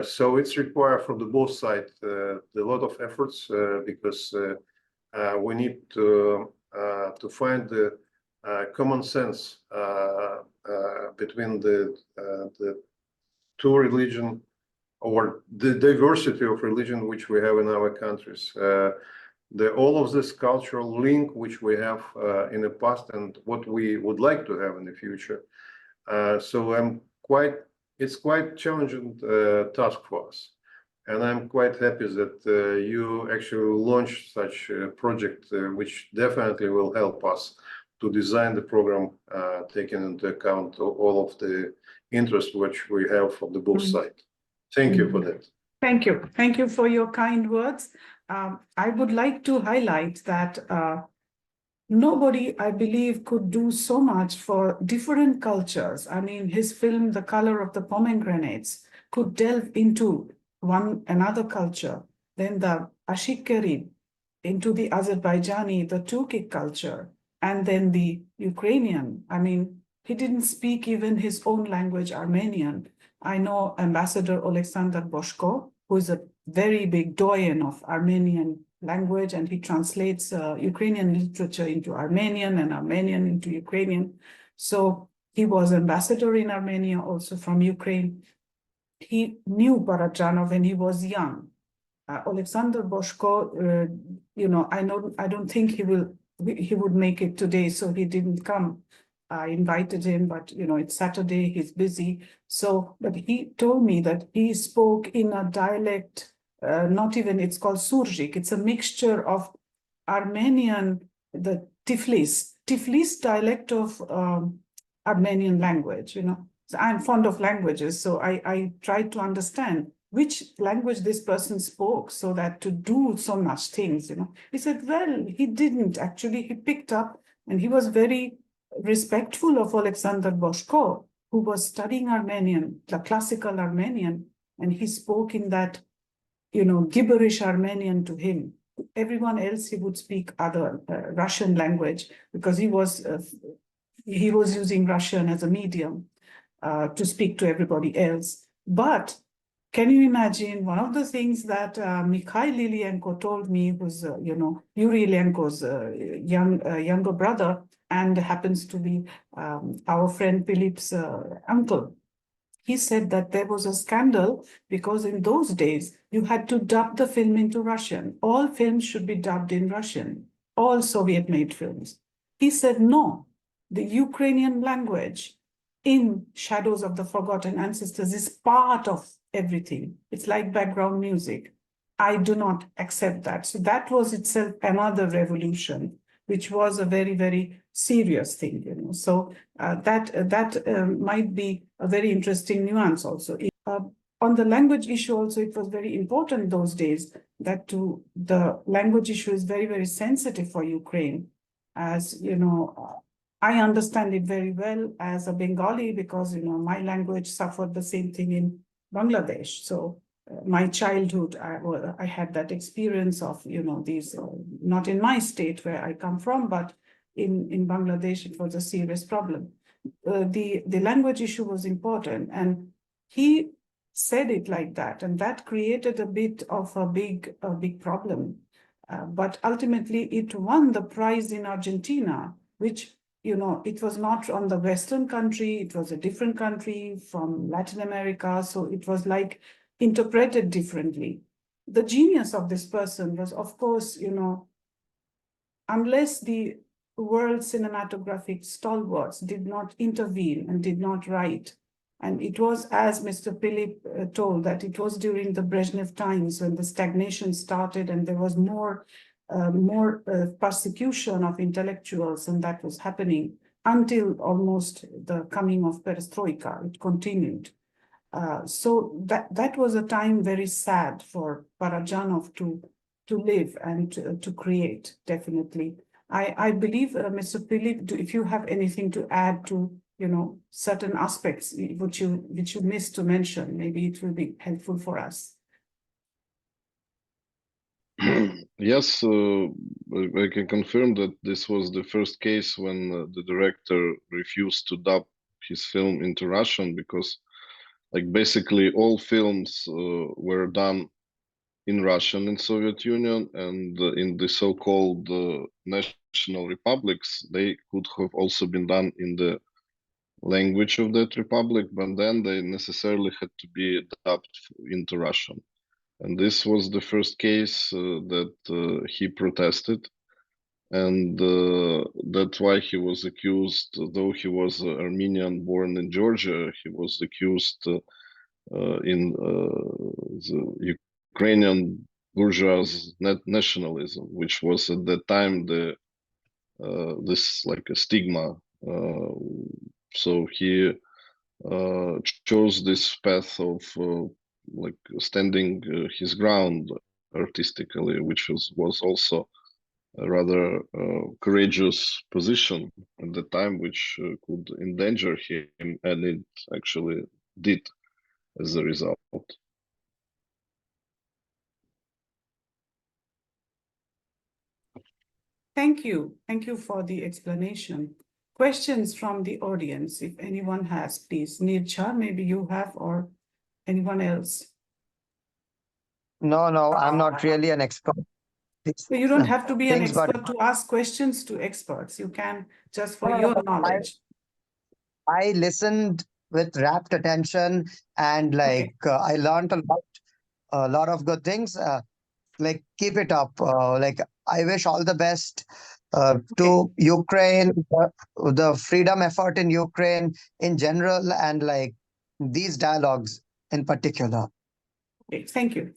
So it's required from the both sides a lot of efforts, because we need to find the common sense between the 2 religions, or the diversity of religion which we have in our countries. All of this cultural link which we have in the past, and what we would like to have in the future. So it's quite challenging task for us, and I'm quite happy that you actually launched such a project, which definitely will help us to design the program, taking into account all of the interest which we have from the both sides. Thank you for that. Thank you for your kind words. I would like to highlight that nobody, I believe, could do so much for different cultures. I mean, his film, The Color of the Pomegranates, could delve into another culture, then the Ashikari, into the Azerbaijani, the Turkic culture, and then the Ukrainian. I mean, he didn't speak even his own language, Armenian. I know Ambassador Olexander Polishchuk, who is a very big doyen of Armenian language, and he translates Ukrainian literature into Armenian and Armenian into Ukrainian. So he was ambassador in Armenia, also from Ukraine. He knew Parajanov when he was young. Alexander Boshko, I don't think he would make it today, so he didn't come. I invited him, but it's Saturday, he's busy. So, but he told me that he spoke in a dialect, it's called Surjik. It's a mixture of Armenian, the Tiflis dialect of Armenian language, So I'm fond of languages, so I tried to understand which language this person spoke so that to do so much things, He said, well, he didn't actually, he picked up, and he was very respectful of Alexander Boshko, who was studying Armenian, the classical Armenian, and he spoke in that, gibberish Armenian to him. Everyone else, he would speak other Russian language, because he was using Russian as a medium to speak to everybody else. But can you imagine one of the things that Mikhail Illienko told me was, Yuri Illienko's younger brother, and happens to be our friend Pylyp's uncle. He said that there was a scandal because in those days you had to dub the film into Russian. All films should be dubbed in Russian, all Soviet-made films. He said, no, the Ukrainian language in Shadows of the Forgotten Ancestors is part of everything. It's like background music. I do not accept that. So that was itself another revolution, which was a very, very serious thing, So that might be a very interesting nuance also. On the language issue also, it was very important those days that the language issue is very, very sensitive for Ukraine. As I understand it very well as a Bengali because, my language suffered the same thing in Bangladesh. So my childhood, I had that experience of, these, not in my state where I come from, but in Bangladesh, it was a serious problem. The language issue was important, and he said it like that, and that created a bit of a big problem. But ultimately, it won the prize in Argentina, which, it was not on the Western country, it was a different country from Latin America, so it was like interpreted differently. The genius of this person was, of course, unless the world cinematographic stalwarts did not intervene and did not write. And it was, as Mr. Pylyp told, that it was during the Brezhnev times when the stagnation started and there was more persecution of intellectuals, and that was happening until almost the coming of perestroika. It continued. So that was a time very sad for Parajanov to live and to create, definitely. I believe, Mr. Pylyp, if you have anything to add to, certain aspects which you missed to mention, maybe it will be helpful for us. Yes, I can confirm that this was the first case when the director refused to dub his film into Russian, because basically all films were done in Russian in Soviet Union, and in the so-called national republics, they could have also been done in the language of that republic, but then they necessarily had to be dubbed into Russian. And this was the first case that he protested, and that's why he was accused, though he was Armenian born in Georgia, he was accused in the Ukrainian bourgeois nationalism, which was at that time this like a stigma. So he chose this path of standing his ground artistically, which was also a rather courageous position at the time, which could endanger him, and it actually did as a result. Thank you. Thank you for the explanation. Questions from the audience, if anyone has, please. Nircha, maybe you have, or anyone else? No, I'm not really an expert. So you don't have to be an expert to ask questions to experts. You can just for your knowledge. I listened with rapt attention, and like I learned a lot of good things. Like keep it up. Like I wish all the best to Ukraine, the freedom effort in Ukraine in general, and like these dialogues in particular. Okay, thank you.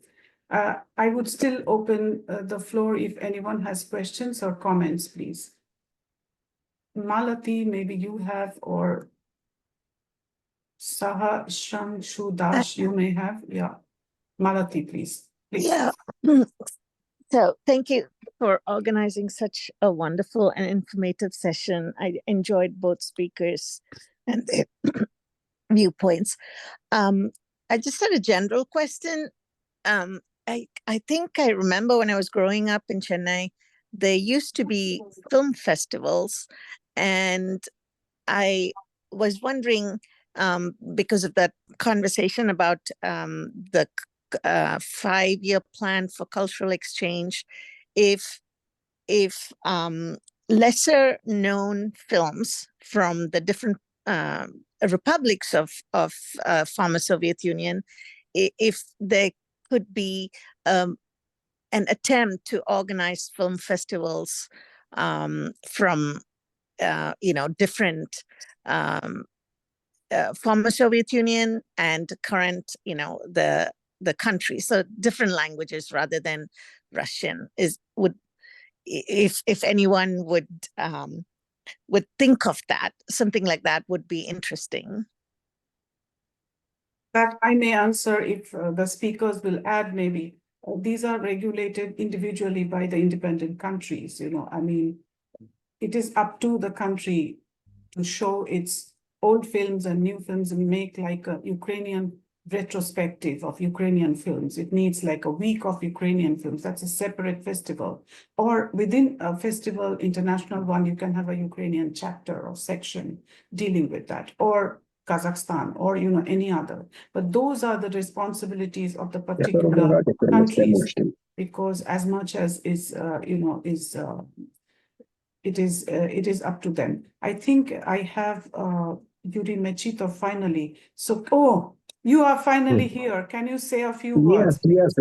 I would still open the floor if anyone has questions or comments, please. Malati, maybe you have, or Saha Shangshudash, you may have. Yeah. Malati, please. Yeah. So thank you for organizing such a wonderful and informative session. I enjoyed both speakers and their viewpoints. I just had a general question. I think I remember when I was growing up in Chennai, there used to be film festivals, and I was wondering, because of that conversation about the 5-year plan for cultural exchange, if lesser known films from the different republics of former Soviet Union, if there could be an attempt to organize film festivals from different former Soviet Union and current, the country, so different languages rather than Russian, if anyone would think of that, something like that would be interesting. That I may answer if the speakers will add, maybe. These are regulated individually by the independent countries, I mean, it is up to the country to show its old films and new films and make like a Ukrainian retrospective of Ukrainian films. It needs like a week of Ukrainian films. That's a separate festival. Or within a festival, international one, you can have a Ukrainian chapter or section dealing with that, or Kazakhstan, or any other. But those are the responsibilities of the particular countries, because as much as it is up to them. I think I have Yuri Mechitov finally. So, you are finally here. Can you say a few words? Yes.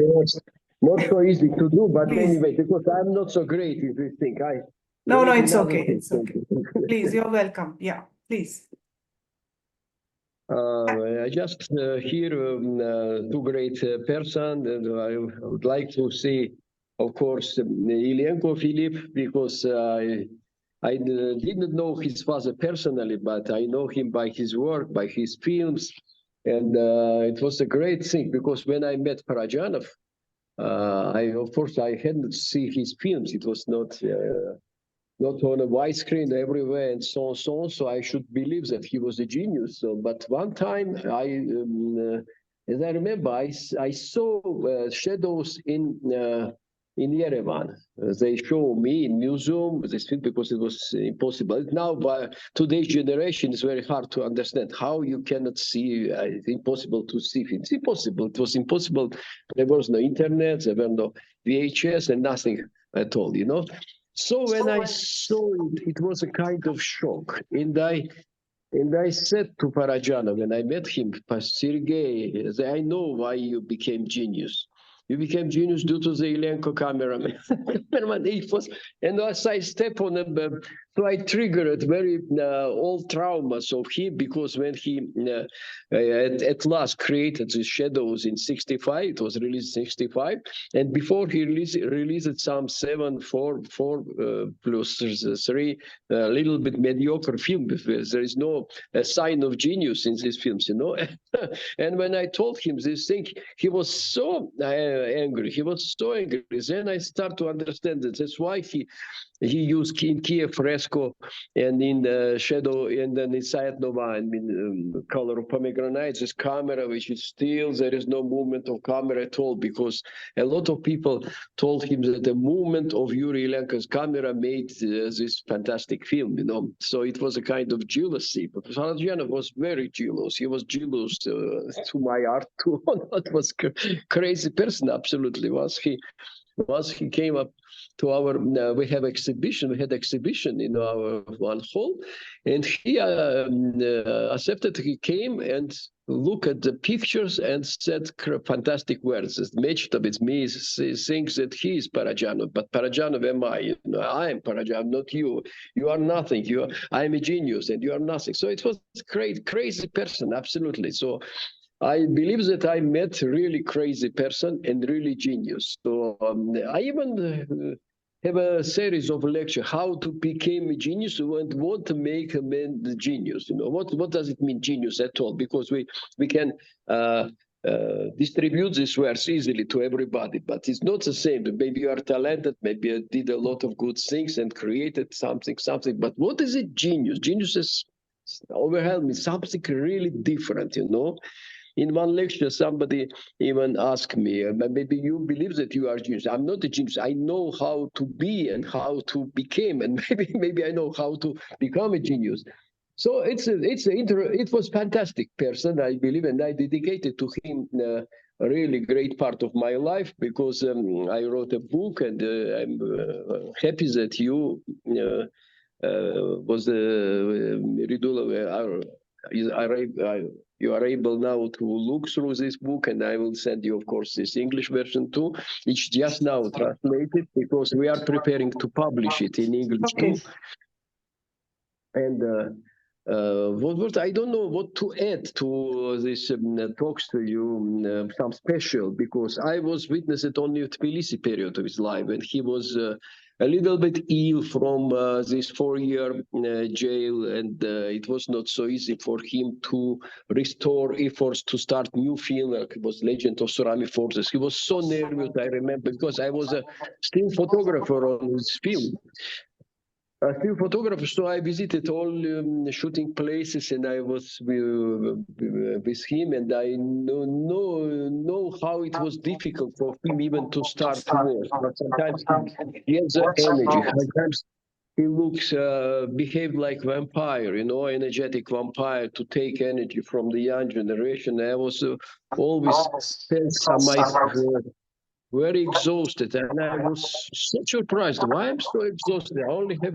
Not so easy to do, but Please. Anyway, because I'm not so great in this thing. No, it's okay. It's okay. Please, you're welcome. Yeah, please. I just hear two great person, and I would like to say, of course, Illienko Pylyp, because I didn't know his father personally, but I know him by his work, by his films, and it was a great thing, because when I met Parajanov, of course I hadn't seen his films. It was not on a widescreen everywhere and so on. So I should believe that he was a genius. But one time, as I remember, I saw shadows in Yerevan. They show me in museum this film because it was impossible. Now, by today's generation, it's very hard to understand how you cannot see. It's impossible to see films. It's impossible. It was impossible. There was no internet. There were no VHS and nothing at all. So when I saw it, it was a kind of shock. And I said to Parajanov, when I met him, Sergei, I know why you became genius. You became genius due to the Illienko cameraman. And as I step on him, so I triggered very old traumas of him, because when he at last created the shadows in 65, it was released in 65, and before he released some 7, 4 plus 3 little bit mediocre film, because there is no sign of genius in these films, And when I told him this thing, he was so angry. He was so angry. Then I start to understand that that's why he used in Kyiv fresco and in the shadow, and then inside Nova, color of pomegranate, this camera, which is still, there is no movement of camera at all, because a lot of people told him that the movement of Yuriy Illienko's camera made this fantastic film, So it was a kind of jealousy. But Parajanov was very jealous. He was jealous to my art too. That was crazy person, absolutely was he. once he came up to our, we had exhibition in our one hall, and he accepted. He came and looked at the pictures and said fantastic words. Mechitov, it's me, thinks that he is Parajanov, but Parajanov am I. I am Parajanov, not you. You are nothing. I am a genius, and you are nothing. So it was crazy person, absolutely. So I believe that I met a really crazy person and really genius. So I even have a series of lectures how to become a genius and what to make a man the genius. What does it mean genius at all? Because we can distribute these words easily to everybody, but it's not the same. Maybe you are talented, maybe you did a lot of good things and created something. But what is it genius? Genius is overwhelming, something really different, In one lecture, somebody even asked me, maybe you believe that you are a genius. I'm not a genius. I know how to be and how to become, and maybe I know how to become a genius. So it was fantastic person, I believe, and I dedicated to him a really great part of my life, because I wrote a book, and I'm happy that you was Mridula. You are able now to look through this book, and I will send you, of course, this English version too. It's just now translated because we are preparing to publish it in English too. And what I don't know what to add to this talks to you, some special, because I was witnessed only at Tbilisi period of his life, and he was a little bit ill from this 4-year jail, and it was not so easy for him to restore efforts to start new film, like it was Legend of Tsunami Forces. He was so nervous, I remember, because I was a still photographer on his film. Still photographer, so I visited all shooting places, and I was with him, and I know how it was difficult for him even to start to work. But sometimes he has the energy. Sometimes he looks, behaved like vampire, energetic vampire, to take energy from the young generation. I was always felt very exhausted, and I was so surprised. Why I'm so exhausted? I only have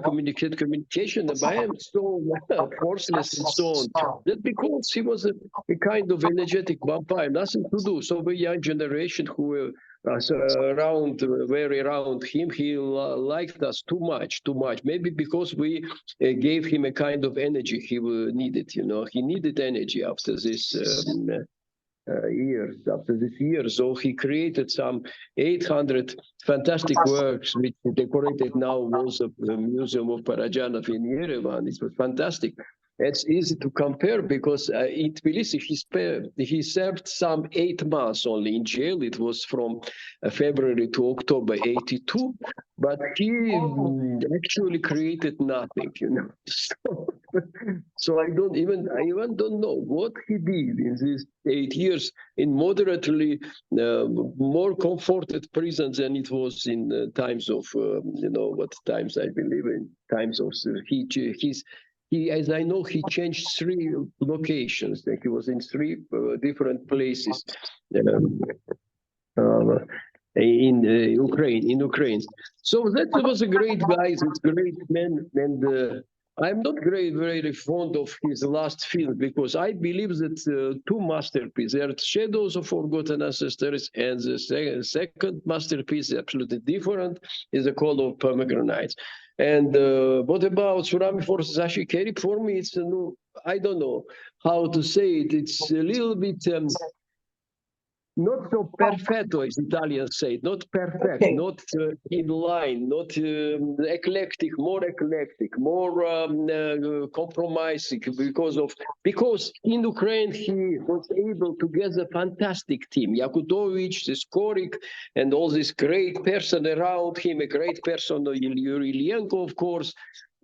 communication, but I am so forceless and so on. That because he was a kind of energetic vampire, nothing to do. So the young generation who were very around him, he liked us too much. Maybe because we gave him a kind of energy he needed. He needed energy after this. After this year, so he created some 800 fantastic works, which decorated now walls of the Museum of Parajanov in Yerevan. It was fantastic. It's easy to compare because in Tbilisi he served some 8 months only in jail. It was from February to October '82, but he actually created nothing, So I even don't know what he did in these 8 years in moderately more comforted prisons than it was in times of what times I believe in times of he, as I know, he changed 3 locations. Like he was in 3 different places in Ukraine. So that was a great guy, this great man, and I'm not very fond of his last film because I believe that 2 masterpieces, they are Shadows of Forgotten Ancestors, and the second masterpiece, absolutely different, is The Call of Pomegranates. And what about Tsunami Forces Ashikeri? For me, it's I don't know how to say it. It's a little bit not so perfetto, as Italians say, not perfect, not in line, not eclectic, more compromising, because in Ukraine he was able to get a fantastic team, Yakutovich, Skorik, and all this great person around him, a great person, Yuri Illienko, of course,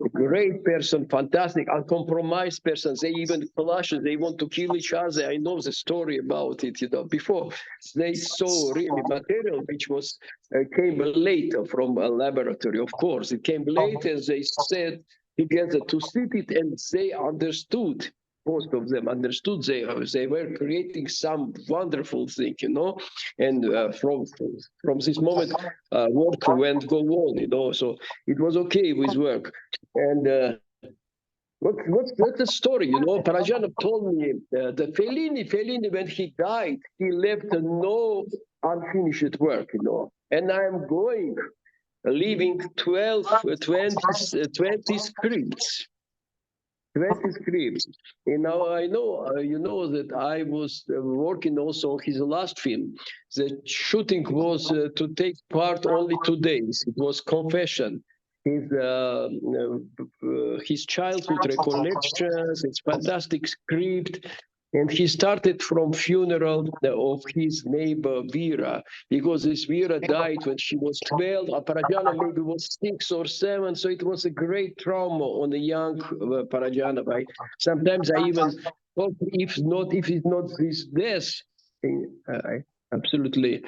a great person, fantastic, uncompromised person. They even clash, they want to kill each other. I know the story about it, before they saw really material, which was came later from a laboratory, of course. It came later, they said together to see it, and they understood most of them understood they were creating some wonderful thing, and from this moment, work went go on, so it was okay with work. And what's the story? Parajanov told me that Fellini, when he died, he left no unfinished work, and I'm leaving 20 scripts. 20 scripts. And now I know, that I was working also on his last film. The shooting was to take part only 2 days. It was Confession. His childhood recollections, it's fantastic script. And he started from funeral of his neighbor Vera, because this Vera died when she was 12. Parajanov maybe was 6 or 7, so it was a great trauma on the young Parajanov. Sometimes I even thought if it's not his death, absolutely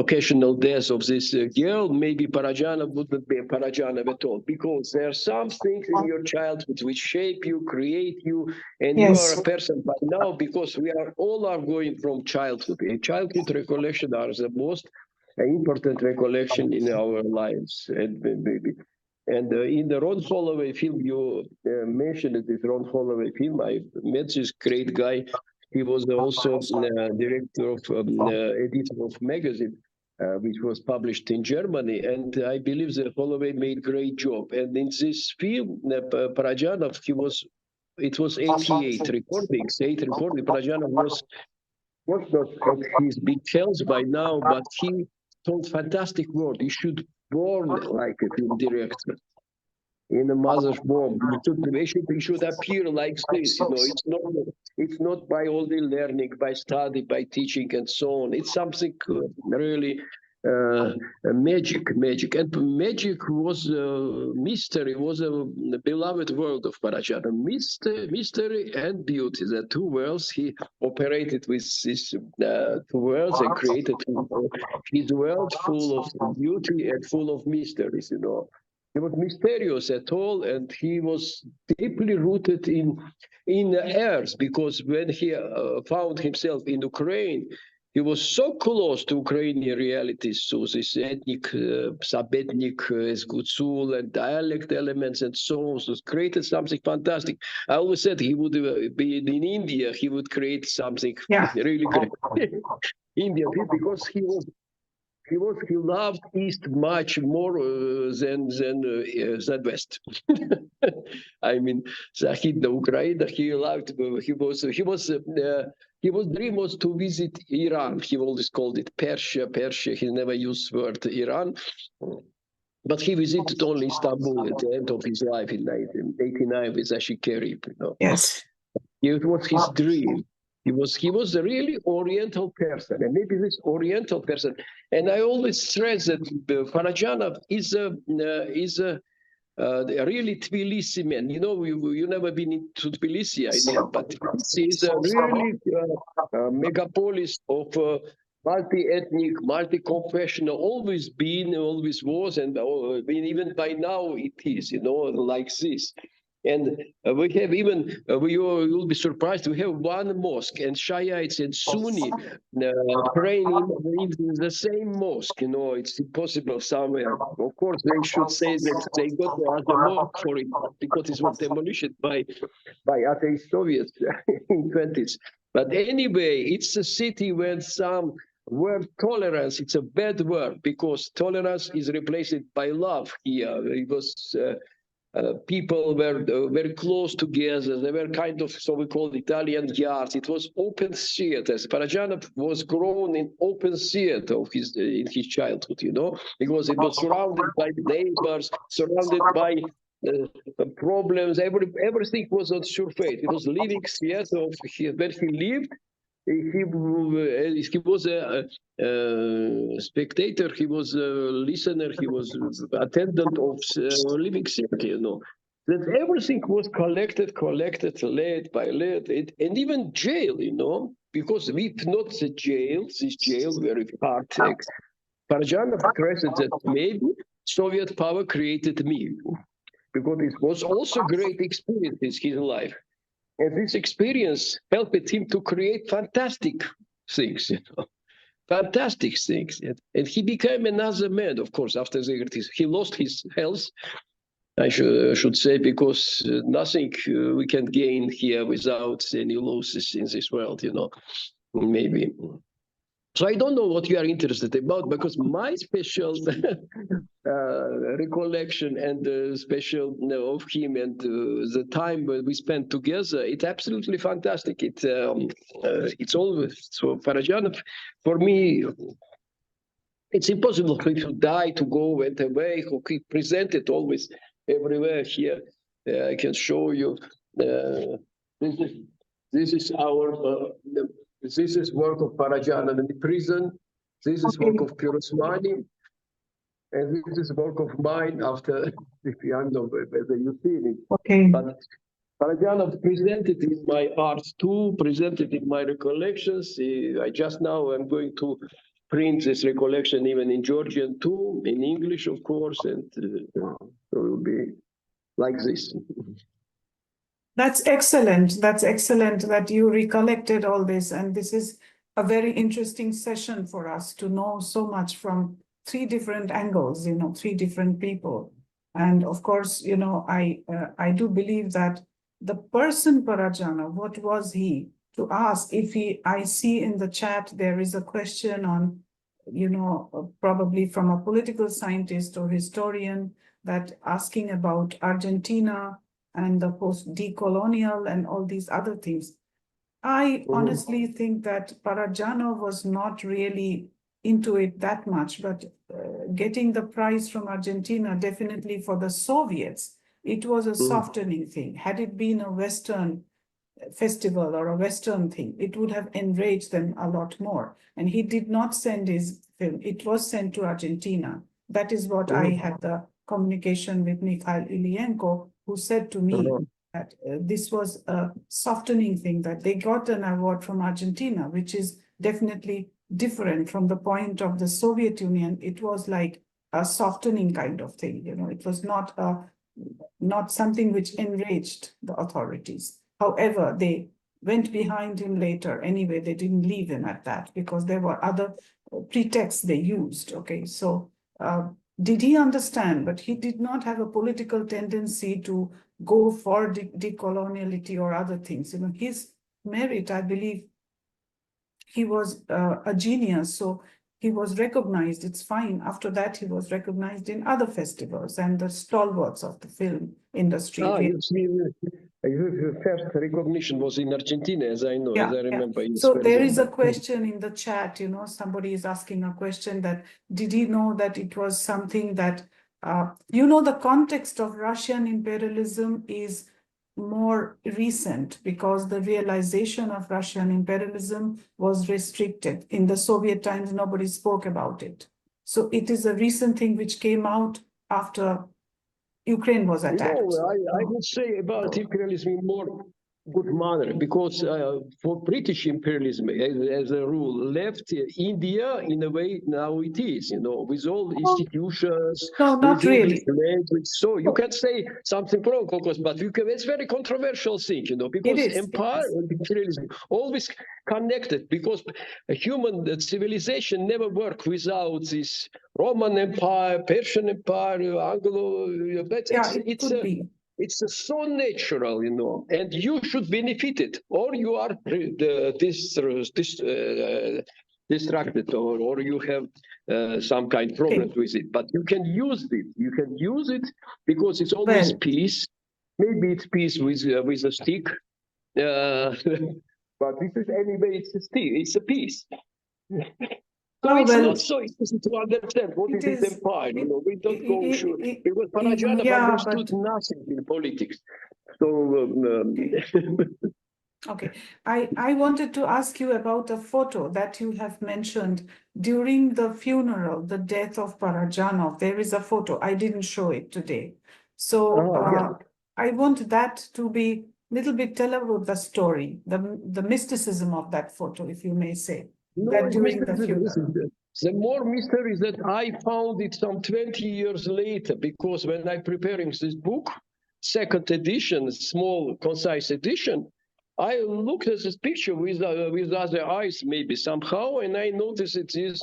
occasional death of this girl, maybe Parajanov wouldn't be a Parajanov at all, because there are some things in your childhood which shape you, create you, and you are a person by now, because we are all going from childhood. And childhood recollection are the most important recollection in our lives. And in the Ron Holloway film, you mentioned it, this Ron Holloway film, I met this great guy. He was also director of editor of magazine, which was published in Germany. And I believe that Holloway made great job. And in this film, Parajanov, it was 88 recordings. Parajanov was not at his big health by now, but he told fantastic word. He should born like a film director. In a mother's womb, he should appear like this. It's not by only learning, by study, by teaching, and so on. It's something really magic. And magic was mystery, was a beloved world of Parajanov. Mystery and beauty, the two worlds. He operated with these 2 worlds and created his world full of beauty and full of mysteries, He was mysterious at all, and he was deeply rooted in earth, because when he found himself in Ukraine, he was so close to Ukrainian realities, so this ethnic, sub-ethnic, Gutsul and dialect elements and so on, so created something fantastic. I always said he would be in India, he would create something really great. India, because he loved East much more than West. I mean, Західна Ukraine, he loved. His dream was to visit Iran. He always called it Persia. He never used the word Iran. But he visited only Istanbul at the end of his life in 1989 with Ashoke Vishwanathan. Yes. It was his dream. He was a really Oriental person, and maybe this Oriental person. And I always stress that Parajanov is a really Tbilisi man. You never been into Tbilisi, I know, but Tbilisi is a really megapolis of multi-ethnic, multi-confessional, always been, always was, and even by now it is, like this. And we have even, you'll be surprised, we have one mosque, and Shiites and Sunni praying in the same mosque. It's impossible somewhere. Of course, they should say that they got the mosque for it, because it was demolished by atheist Soviets in 20s. But anyway, it's a city where some word tolerance, it's a bad word, because tolerance is replaced by love here. It was... people were very close together. They were kind of, so we call Italian yards. It was open theaters. Parajanov was grown in open theater in his childhood, because it was surrounded by neighbors, surrounded by problems. Everything was on surface. It was living theater of where he lived. He was a spectator, he was a listener, he was attendant of living theater, That everything was collected, laid by laid, and even jail, because if not this jail very hard. Parajanov stressed that maybe Soviet power created me, because it was also great experience in his life. And this experience helped him to create fantastic things, fantastic things. And he became another man, of course, after he lost his health, I should say, because nothing we can gain here without any losses in this world, maybe. So I don't know what you are interested about, because my special recollection and special of him and the time we spent together, it's absolutely fantastic. It's always, so Parajanov, for me, it's impossible for him to die, to go, went away. He presented always everywhere here. I can show you. This is our. This is work of Parajanov in the prison. This is work of Pirosmani. And this is work of mine after the piano, whether you see it. Okay. But Parajanov presented in my art too, presented in my recollections. I just now am going to print this recollection even in Georgian too, in English, of course, and so it will be like this. That's excellent. That's excellent that you recollected all this. And this is a very interesting session for us to know so much from three different angles, 3 different people. And of course, I do believe that the person Parajanov, what was he? To ask if I see in the chat, there is a question on, probably from a political scientist or historian, that asking about Argentina and the post-decolonial and all these other things. I honestly think that Parajanov was not really into it that much, but getting the prize from Argentina, definitely for the Soviets, it was a softening thing. Had it been a Western festival or a Western thing, it would have enraged them a lot more. And he did not send his film. It was sent to Argentina. That is what I had the communication with Mikhail Illienko, who said to me that this was a softening thing, that they got an award from Argentina, which is definitely different from the point of the Soviet Union. It was like a softening kind of thing. It was not something which enraged the authorities. However, they went behind him later. Anyway, they didn't leave him at that because there were other pretexts they used. Okay, so did he understand? But he did not have a political tendency to go for decoloniality or other things. His merit, I believe, he was a genius, so he was recognized. It's fine. After that, he was recognized in other festivals and the stalwarts of the film industry. Your first recognition was in Argentina, as I know, as I remember. Yeah. So there is a question in the chat, somebody is asking a question that, did he know that it was something that, the context of Russian imperialism is more recent because the realization of Russian imperialism was restricted. In the Soviet times, nobody spoke about it. So it is a recent thing which came out after Ukraine was attacked. I would say about imperialism in more good manner, because for British imperialism, as a rule, left India in a way now it is, with all institutions, no, not with really. language. So you can say something wrong, of course, but it's very controversial thing, because empire and imperialism always connected, because a human civilization never worked without this Roman Empire, Persian Empire, Anglo. But it could be. It's so natural, and you should benefit it, or you are distracted, or you have some kind of problem with it. But you can use it. You can use it because it's always peace. Maybe it's peace with a stick, but this is anyway. It's a stick. It's a peace. So it's not so easy to understand what is empire. We don't go sure. Because Parajanov understood nothing in politics. So okay, I wanted to ask you about a photo that you have mentioned during the funeral, the death of Parajanov. There is a photo. I didn't show it today. So I want that to be a little bit tell about the story, the mysticism of that photo, if you may say. The more mystery is that I found it some 20 years later, because when I'm preparing this book, second edition, small, concise edition, I looked at this picture with other eyes, maybe somehow, and I noticed it is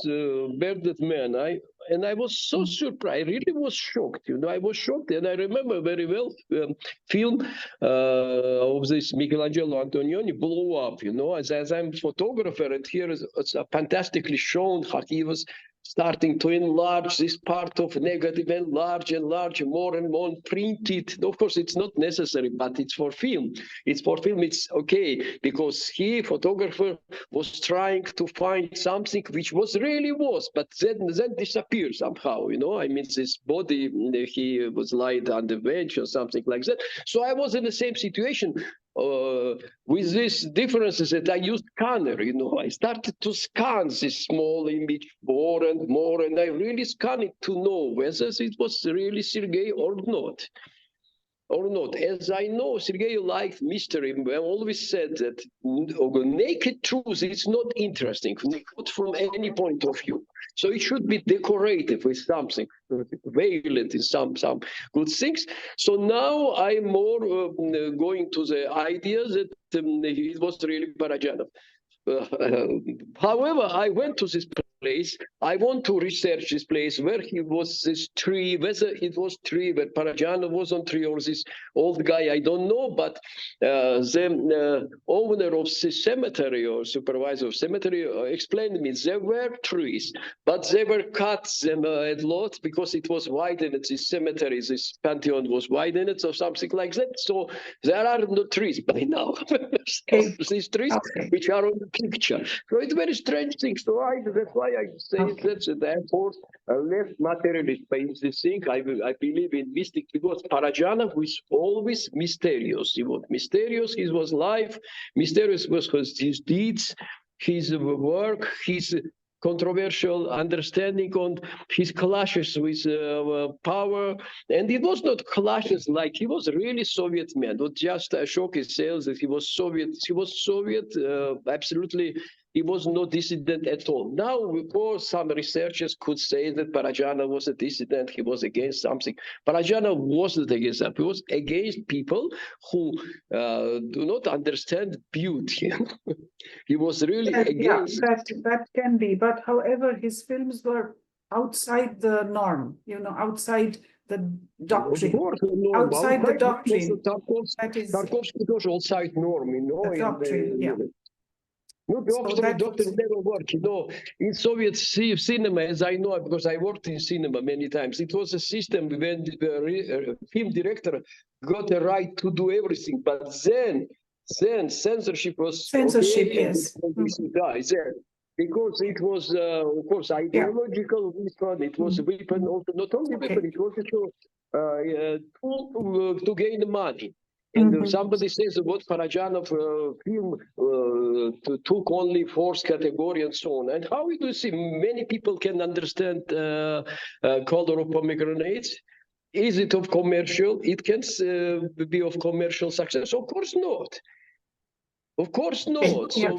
bearded man. I was so surprised. I really was shocked. I was shocked, and I remember very well film of this Michelangelo Antonioni blew up. As I'm a photographer, and here it's fantastically shown how he was starting to enlarge this part of negative, enlarge, more and more, printed. Of course, it's not necessary, but it's for film. It's okay, because he, photographer, was trying to find something which really was, but then disappeared somehow, this body, he was laid on the bench or something like that. So I was in the same situation. With these differences that I used scanner, I started to scan this small image more and more, and I really scanned it to know whether it was really Sergei or not. As I know, Sergei liked mystery. I always said that naked truth is not interesting, not from any point of view. So it should be decorative with something, valent in some good things. So now I'm more going to the idea that it was really Parajanov. However, I went to this place. I want to research this place where he was, this tree, whether it was tree, where Parajanov was on tree, or this old guy, I don't know, but the owner of the cemetery or supervisor of cemetery explained to me there were trees, but they were cut them a lot because it was widened. This cemetery, this pantheon was widened or something like that. So there are no trees by now. These trees which are on the picture. So it's very strange thing. So that's why I say that therefore less materialist paints this thing. I believe in mystic because Parajanov was always mysterious. He was mysterious. He was life. Mysterious was his deeds, his work, his controversial understanding on his clashes with power. And it was not clashes like he was really Soviet man. Not just Ashoke says that he was Soviet. He was Soviet, absolutely. He was no dissident at all. Now, of course, some researchers could say that Parajanov was a dissident. He was against something. Parajanov wasn't against that. He was against people who do not understand beauty. He was really against. That can be. But however, his films were outside the norm, outside the doctrine. Outside the doctrine. Tarkovsky was outside norm, The doctrine, No, doctrine never worked. In Soviet cinema, as I know, because I worked in cinema many times, it was a system when the film director got the right to do everything. But then censorship was yes. Because it was, of course, ideological weapon. It was a weapon, also not only weapon, it was a tool to gain money. And somebody says what Parajanov film took only fourth category and so on. And how do you see many people can understand color of pomegranates? Is it of commercial? It can be of commercial success. Of course not. Of course not. So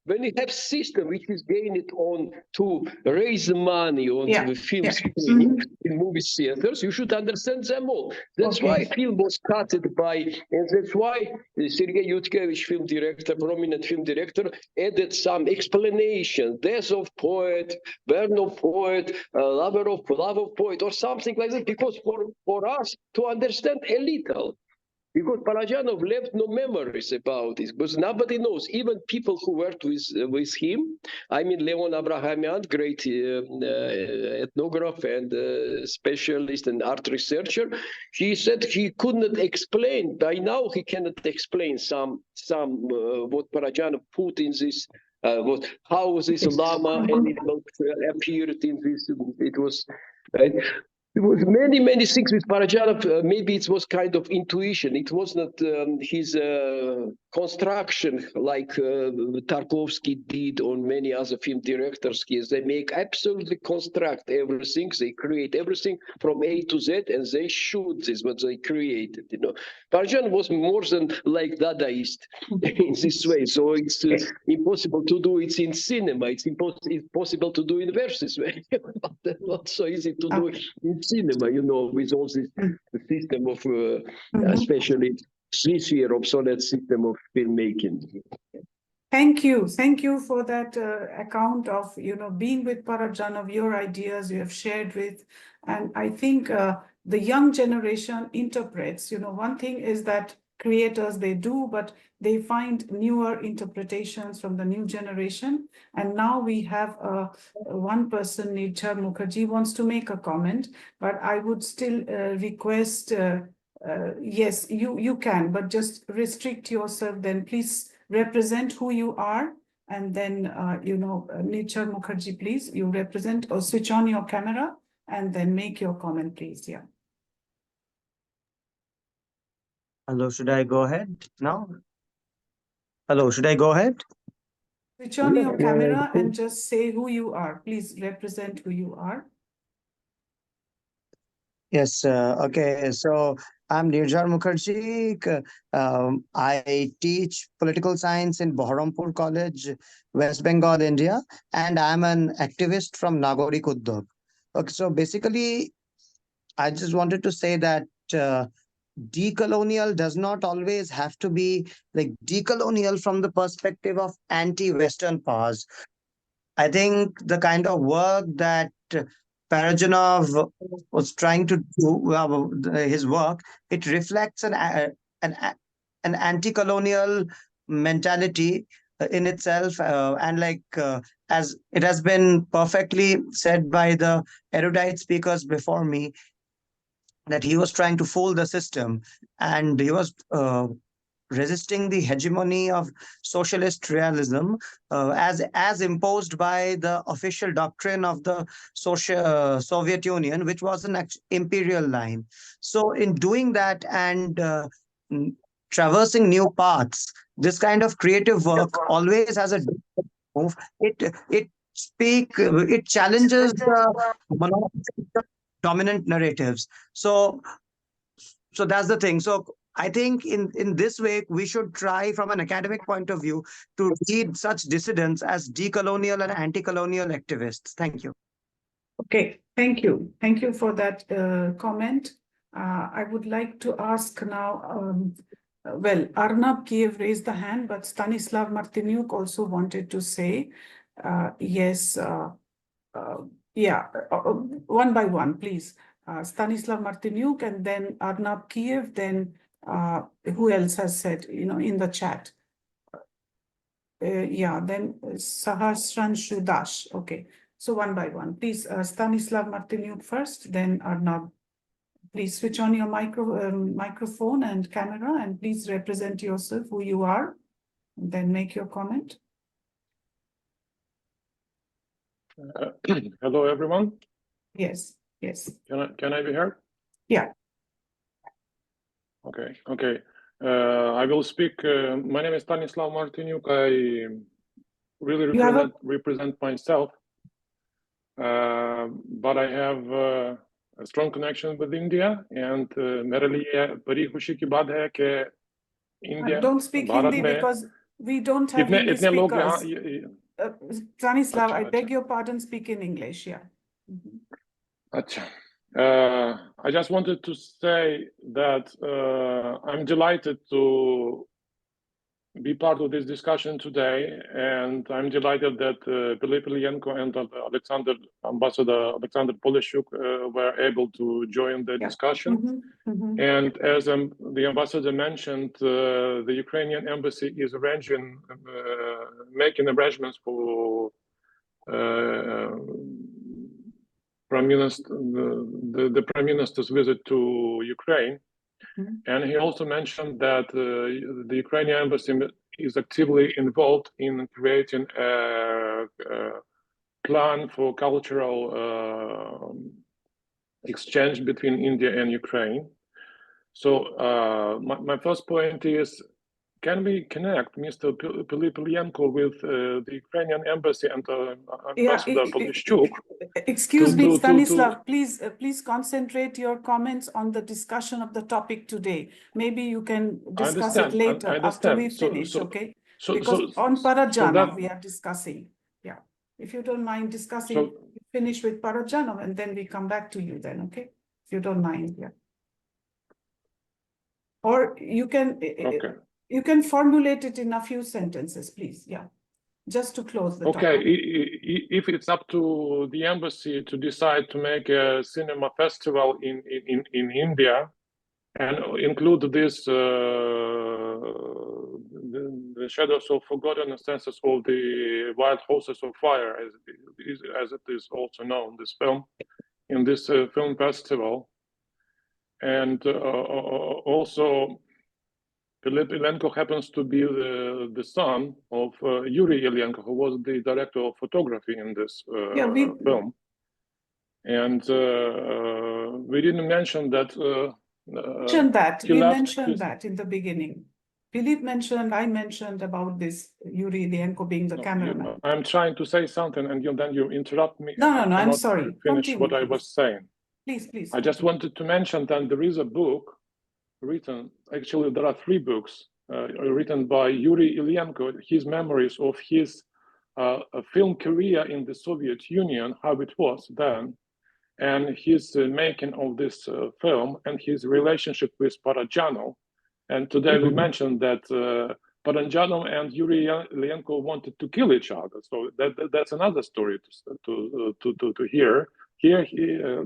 when we have system which is gained on to raise money on the films in movie theaters, you should understand them all. That's why film was cut by, and that's why Sergei Yutkevich, film director, prominent film director, added some explanation. Death of poet, burn of poet, love of poet, or something like that, because for us to understand a little. Because Parajanov left no memories about this, because nobody knows. Even people who worked with him, I mean, Leon Abrahamian, great ethnographer and specialist and art researcher, he said he could not explain. By now, he cannot explain some what Parajanov put in this. How this llama animal appeared in this. It was. There was many things with Parajanov. Maybe it was kind of intuition. It was not his construction like Tarkovsky did on many other film directors. They make absolutely construct everything. They create everything from A to Z, and they shoot this what they created. Parajanov was more than like Dadaist in this way. So it's impossible to do it in cinema. It's impossible to do in versus way, but not so easy to do in cinema, with all this system of especially this year obsolete system of filmmaking. Thank you for that account of being with Parajanov, your ideas you have shared with, and I think the young generation interprets. One thing is that creators they do, but they find newer interpretations from the new generation. And now we have one person, Nidjar Mukherjee, wants to make a comment, but I would still request. Yes, you can, but just restrict yourself. Then please represent who you are, and then Nidjar Mukherjee, please, you represent or switch on your camera and then make your comment, please. Yeah. Hello, should I go ahead now? Hello, should I go ahead? Switch on your camera and just say who you are. Please represent who you are. Yes, okay. So I'm Nidjar Mukherjee. I teach political science in Baharampur College, West Bengal, India, and I'm an activist from Nagori Udyog. Okay, so basically, I just wanted to say that decolonial does not always have to be like decolonial from the perspective of anti-Western powers. I think the kind of work that Parajanov was trying to do, his work, it reflects an anti-colonial mentality in itself, and as it has been perfectly said by the erudite speakers before me, that he was trying to fool the system, and he was resisting the hegemony of socialist realism as imposed by the official doctrine of the Soviet Union, which was an imperial line. So in doing that and traversing new paths, this kind of creative work always has a different move. It challenges the monopolistic dominant narratives. So that's the thing. So I think in this way, we should try from an academic point of view to read such dissidents as decolonial and anti-colonial activists. Thank you. Okay, thank you. Thank you for that comment. I would like to ask now, well, Arnab Kyiv raised the hand, but Stanislav Martiniuk also wanted to say, yes, yeah, one by one, please. Stanislav Martiniuk and then Arnab Kyiv, then who else has said, in the chat? Yeah, then Sahasranshu Dash. Okay, so one by one. Please, Stanislav Martiniuk first, then Arnab. Please switch on your microphone and camera, and please represent yourself, who you are, and then make your comment. Hello, everyone. Yes, yes. Can I be heard? Yeah. Okay. I will speak. My name is Stanislav Martiniuk. I really represent myself, but I have a strong connection with India, and India. Don't speak Hindi because we don't have Hindi speakers. Stanislav, I beg your pardon, speak in English, yeah. I just wanted to say that I'm delighted to be part of this discussion today, and I'm delighted that Pylyp Illienko and Ambassador Olexander Polishchuk were able to join the discussion. And as the ambassador mentioned, the Ukrainian embassy is making arrangements for the Prime Minister's visit to Ukraine. And he also mentioned that the Ukrainian embassy is actively involved in creating a plan for cultural exchange between India and Ukraine. So my first point is, can we connect Mr. Pylyp Illienko with the Ukrainian embassy and Ambassador Polischchuk? Excuse me, Stanislav, please concentrate your comments on the discussion of the topic today. Maybe you can discuss it later after we finish, okay? Because on Parajanov we are discussing. Yeah, if you don't mind discussing, finish with Parajanov and then we come back to you then, okay? If you don't mind, yeah. Or you can you can formulate it in a few sentences, please. Yeah, just to close the Okay, topic. if it's up to the embassy to decide to make a cinema festival in India and include this the shadows of forgotten instances of the wild horses of fire, as it is also known, this film, in this film festival. And also Pylyp Illienko happens to be the son of Yuri Illienko, who was the director of photography in this film. And we didn't mention that. We mentioned that in the beginning. Pylyp mentioned, I mentioned about this Yuri Illienko being the cameraman. I'm trying to say something, and then you interrupt me. No, I'm sorry. Finish Continue, what I was saying. Please. I just wanted to mention that there is a book written. Actually, there are 3 books written by Yuri Illienko, his memories of his film career in the Soviet Union, how it was then, and his making of this film and his relationship with Parajanov. And today we mentioned that Parajanov and Yuri Illienko wanted to kill each other. So that's another story to hear. Here,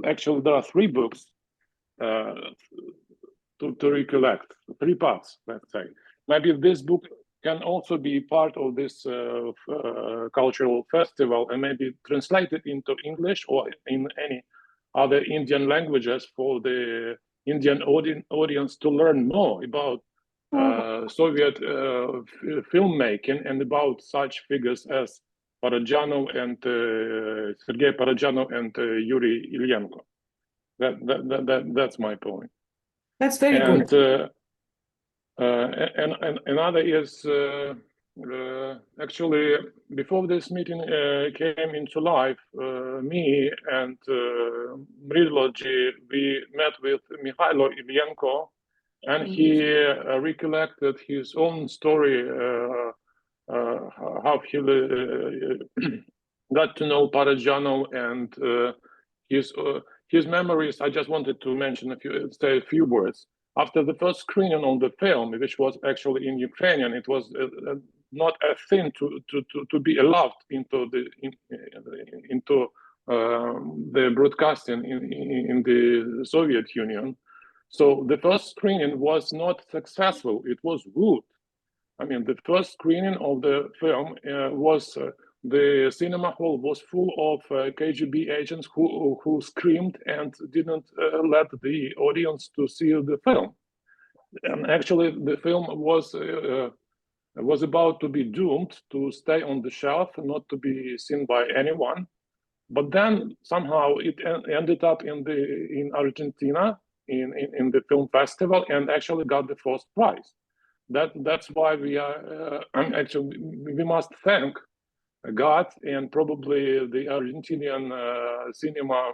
actually, there are 3 books to recollect, 3 parts, let's say. Maybe this book can also be part of this cultural festival and maybe translated into English or in any other Indian languages for the Indian audience to learn more about Soviet filmmaking and about such figures as Parajanov and Serhiy Parajanov and Yuri Illienko. That's my point. That's very good. And another is actually before this meeting came into life, me and Mridula G, we met with Mikhailo Illienko, and he recollected his own story, how he got to know Parajanov and his memories. I just wanted to mention say a few words. After the first screening on the film, which was actually in Ukrainian, it was not a thing to be allowed into the broadcasting in the Soviet Union. So the first screening was not successful. It was good. I mean, the first screening of the film was the cinema hall was full of KGB agents who screamed and didn't let the audience to see the film. And actually, the film was about to be doomed to stay on the shelf, not to be seen by anyone. But then somehow it ended up in Argentina in the film festival and actually got the first prize. That's why we are actually we must thank God and probably the Argentinian cinema,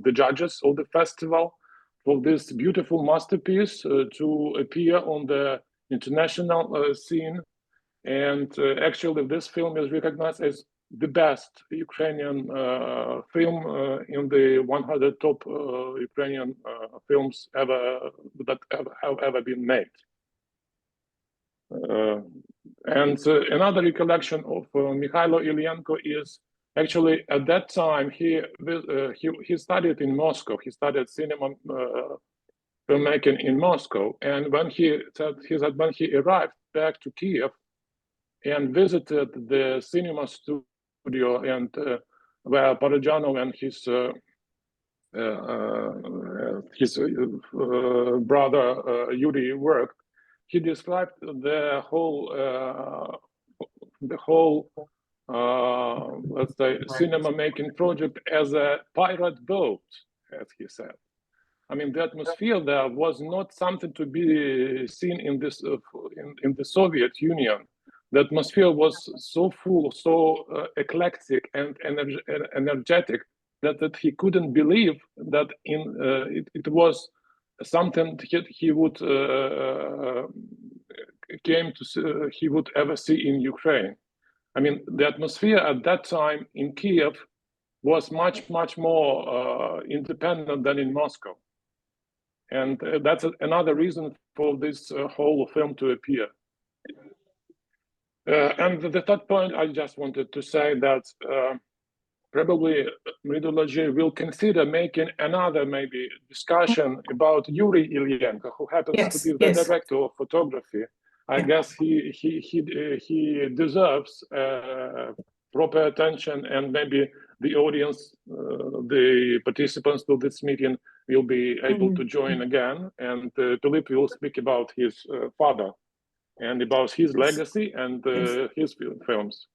the judges of the festival, for this beautiful masterpiece to appear on the international scene. And actually, this film is recognized as the best Ukrainian film in the 100 top Ukrainian films that have ever been made. And another recollection of Mikhailo Illienko is actually at that time he studied in Moscow. He studied cinema filmmaking in Moscow, and when he arrived back to Kyiv and visited the cinema studio and where Parajanov and his brother Yuri worked, he described the whole let's say cinema making project as a pirate boat, as he said. I mean, the atmosphere there was not something to be seen in this in the Soviet Union. The atmosphere was so full, so eclectic and energetic that he couldn't believe that it was something he would he would ever see in Ukraine. I mean, the atmosphere at that time in Kyiv was much more independent than in Moscow. And that's another reason for this whole film to appear. And the third point, I just wanted to say that probably Mridula will consider making another maybe discussion about Yuri Illienko, who happens to be the director of photography. I guess he deserves proper attention, and maybe the audience, the participants to this meeting will be able to join again. And Pylyp will speak about his father and about his legacy and his films.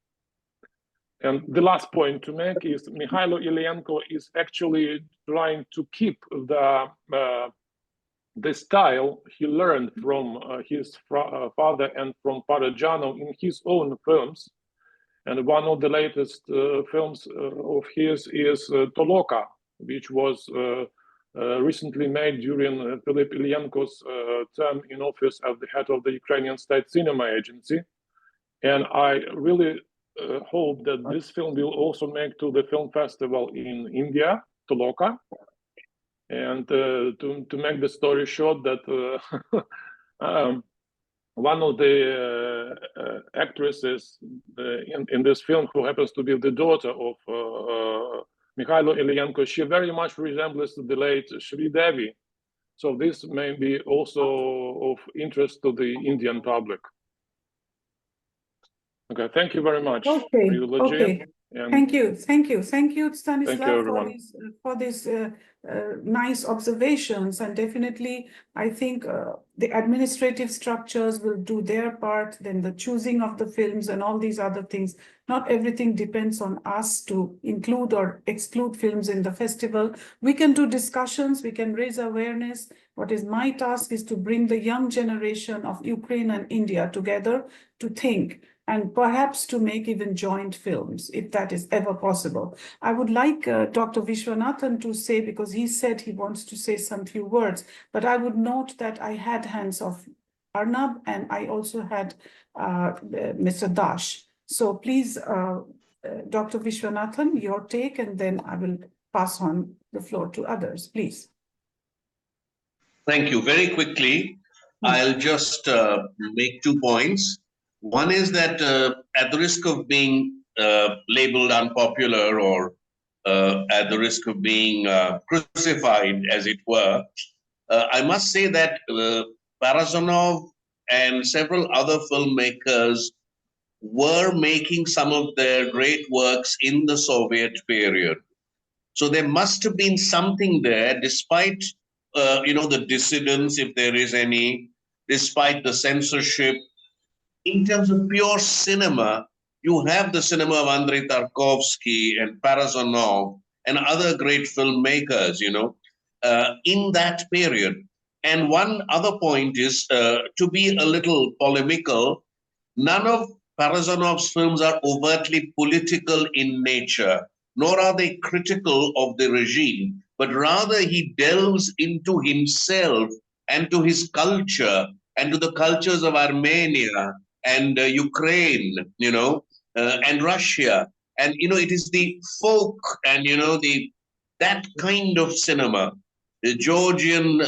And the last point to make is Mikhailo Illienko is actually trying to keep the style he learned from his father and from Parajanov in his own films. And one of the latest films of his is Toloka, which was recently made during Pylyp Illienko's term in office as the head of the Ukrainian State Cinema Agency. And I really hope that this film will also make to the film festival in India, Toloka. And to make the story short, that one of the actresses in this film, who happens to be the daughter of Mikhailo Illienko, she very much resembles the late Sri Devi. So this may be also of interest to the Indian public. Okay, thank you very much. Okay. Thank you, Stanislav, for these nice observations. And definitely, I think the administrative structures will do their part, then the choosing of the films and all these other things. Not everything depends on us to include or exclude films in the festival. We can do discussions, we can raise awareness. What is my task is to bring the young generation of Ukraine and India together to think, and perhaps to make even joint films, if that is ever possible. I would like Dr. Vishwanathan to say, because he said he wants to say some few words, but I would note that I had hands of Arnab, and I also had Mr. Dash. So please, Dr. Vishwanathan, your take, and then I will pass on the floor to others, please. Thank you. Very quickly, I'll just make 2 points. One is that at the risk of being labeled unpopular or at the risk of being crucified, as it were, I must say that Parajanov and several other filmmakers were making some of their great works in the Soviet period. So there must have been something there, despite the dissidents, if there is any, despite the censorship. In terms of pure cinema, you have the cinema of Andrei Tarkovsky and Parajanov and other great filmmakers, in that period. And one other point is, to be a little polemical, none of Parajanov's films are overtly political in nature, nor are they critical of the regime, but rather he delves into himself and to his culture and to the cultures of Armenia and Ukraine, and Russia. And, it is the folk and, that kind of cinema, the Georgian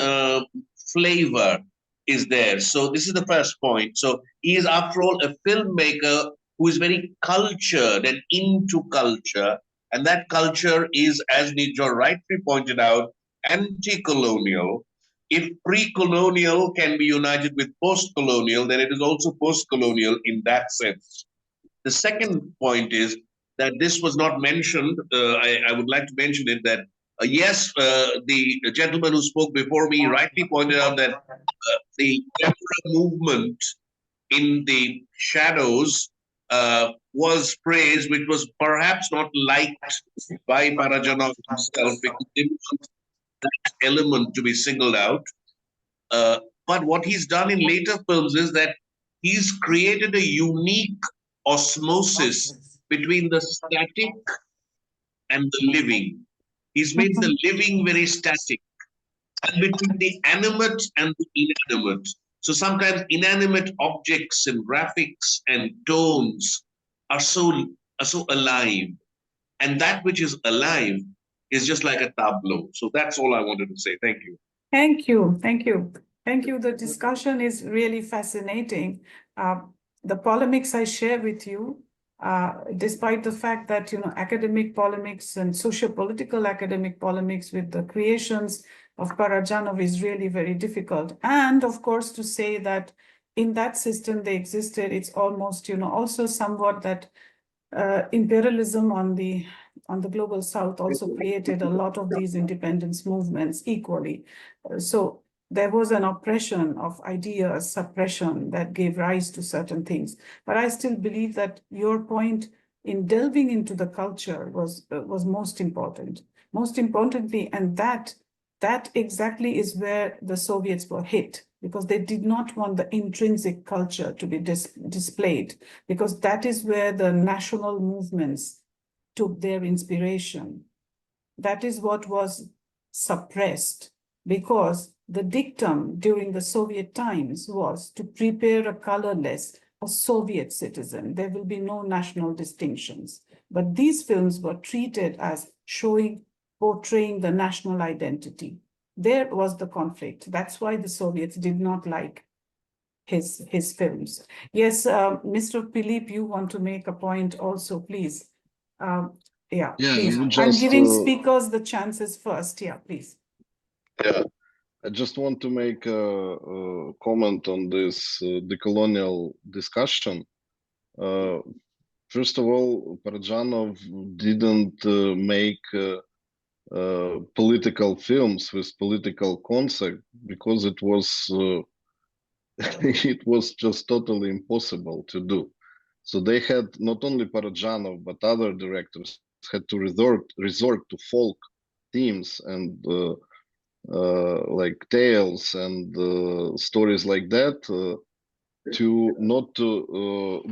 flavor is there. So this is the first point. So he is, after all, a filmmaker who is very cultured and into culture. And that culture is, as Nijor rightly pointed out, anti-colonial. If pre-colonial can be united with post-colonial, then it is also post-colonial in that sense. The second point is that this was not mentioned. I would like to mention it that, yes, the gentleman who spoke before me rightly pointed out that the movement in the shadows was praised, which was perhaps not liked by Parajanov himself, because he didn't want that element to be singled out. But what he's done in later films is that he's created a unique osmosis between the static and the living. He's made the living very static, and between the animate and the inanimate. So sometimes inanimate objects and graphics and tones are so alive. And that which is alive is just like a tableau. So that's all I wanted to say. Thank you. Thank you, thank you. Thank you. The discussion is really fascinating. The polemics I share with you, despite the fact that, academic polemics and socio-political academic polemics with the creations of Parajanov is really very difficult. And of course, to say that in that system they existed, it's almost, also somewhat that imperialism on the global south also created a lot of these independence movements equally. So there was an oppression of ideas, suppression that gave rise to certain things. But I still believe that your point in delving into the culture was most important. Most importantly, and that exactly is where the Soviets were hit, because they did not want the intrinsic culture to be displayed, because that is where the national movements took their inspiration. That is what was suppressed, because the dictum during the Soviet times was to prepare a colorless, a Soviet citizen. There will be no national distinctions. But these films were treated as portraying the national identity. There was the conflict. That's why the Soviets did not like his films. Yes, Mr. Pylyp, you want to make a point also, please. Yeah, please. I'm giving speakers the chances first. Yeah, please. Yeah, I just want to make a comment on this decolonial discussion. First of all, Parajanov didn't make political films with political concept because it was it was just totally impossible to do. So they had not only Parajanov but other directors had to resort to folk themes and like tales and stories like that to not to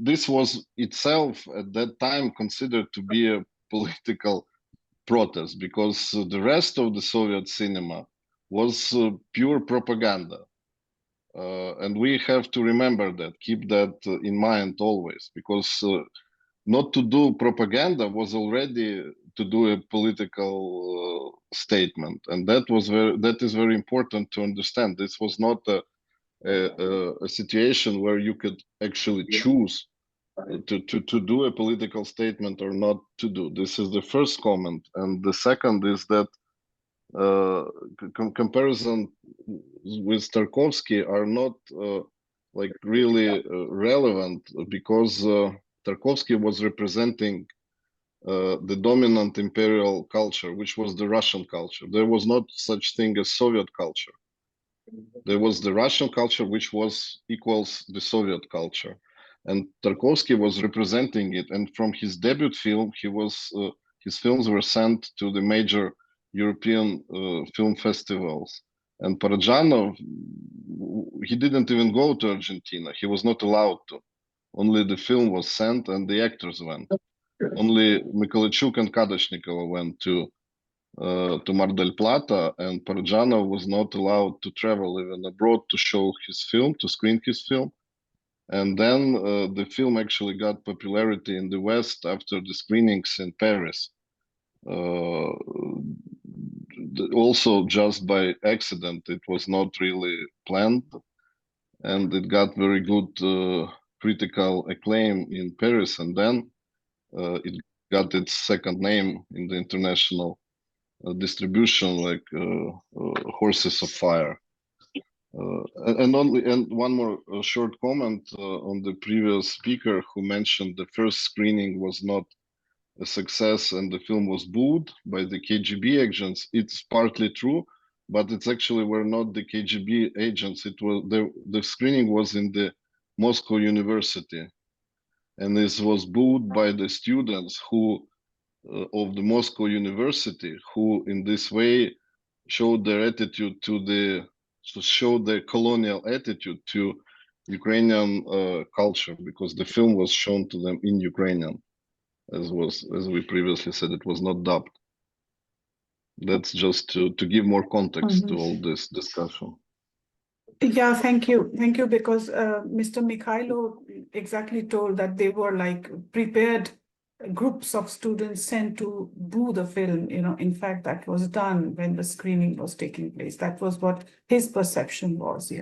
this was itself at that time considered to be a political protest, because the rest of the Soviet cinema was pure propaganda. And we have to remember that, keep that in mind always, because not to do propaganda was already to do a political statement, and that is very important to understand. This was not a situation where you could actually choose to do a political statement or not to do. This is the first comment, and the second is that comparison with Tarkovsky are not like really relevant, because Tarkovsky was representing the dominant imperial culture, which was the Russian culture. There was not such thing as Soviet culture. There was the Russian culture, which was equals the Soviet culture, and Tarkovsky was representing it. And from his debut film, his films were sent to the major European film festivals. And Parajanov, he didn't even go to Argentina. He was not allowed to. Only the film was sent and the actors went. Only Mikhailchuk and Kadashnikova went to Mar del Plata, and Parajanov was not allowed to travel even abroad to show his film, to screen his film. And then the film actually got popularity in the West after the screenings in Paris. Also just by accident, it was not really planned, and it got very good critical acclaim in Paris, and then it got its second name in the international distribution, like Horses of Fire. And one more short comment on the previous speaker who mentioned the first screening was not a success and the film was booed by the KGB agents. It's partly true, but it's actually were not the KGB agents. It was the screening was in the Moscow University, and this was booed by the students who of the Moscow University, who in this way showed their attitude showed their colonial attitude to Ukrainian culture, because the film was shown to them in Ukrainian, as we previously said, it was not dubbed. That's just to give more context to all this discussion. Yeah, thank you, because Mr. Mikhailo exactly told that they were like prepared groups of students sent to boo the film. In fact, that was done when the screening was taking place. That was what his perception was,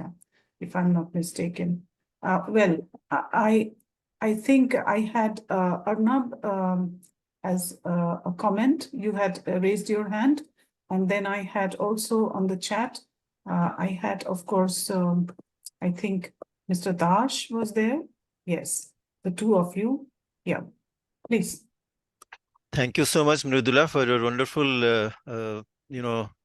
if I'm not mistaken. Well, I think I had Arnab as a comment. You had raised your hand, and then I had also on the chat, I had, of course, I think Mr. Dash was there. Yes, the two of you. Yeah, please. Thank you so much, Mridula, for your wonderful,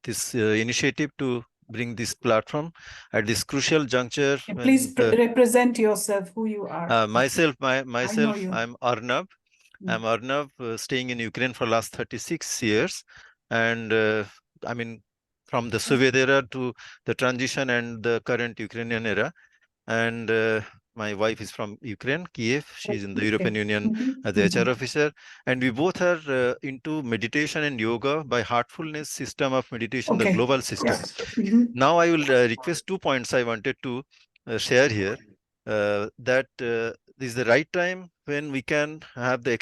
this initiative to bring this platform at this crucial juncture. Please represent yourself, who you are. Myself, I know you. I'm Arnab. I'm Arnab, staying in Ukraine for last 36 years. And I mean, from the Soviet era to the transition and the current Ukrainian era. And my wife is from Ukraine, Kyiv. She's in the European Union as the HR officer. And we both are into meditation and yoga by Heartfulness system of meditation, the global system. Now I will request 2 points I wanted to share here. That this is the right time when we can have the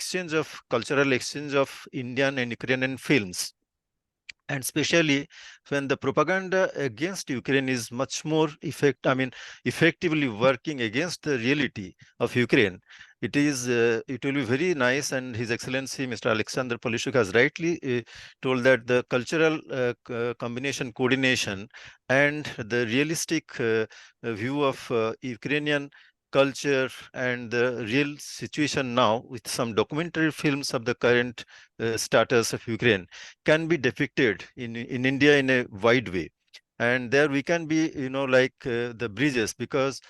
cultural exchange of Indian and Ukrainian films. And especially when the propaganda against Ukraine is much more effectively working against the reality of Ukraine. It will be very nice, and His Excellency Mr. Olexander Polishchuk has rightly told that the cultural combination coordination and the realistic view of Ukrainian culture and the real situation now with some documentary films of the current status of Ukraine can be depicted in India in a wide way. And there we can be, the bridges, because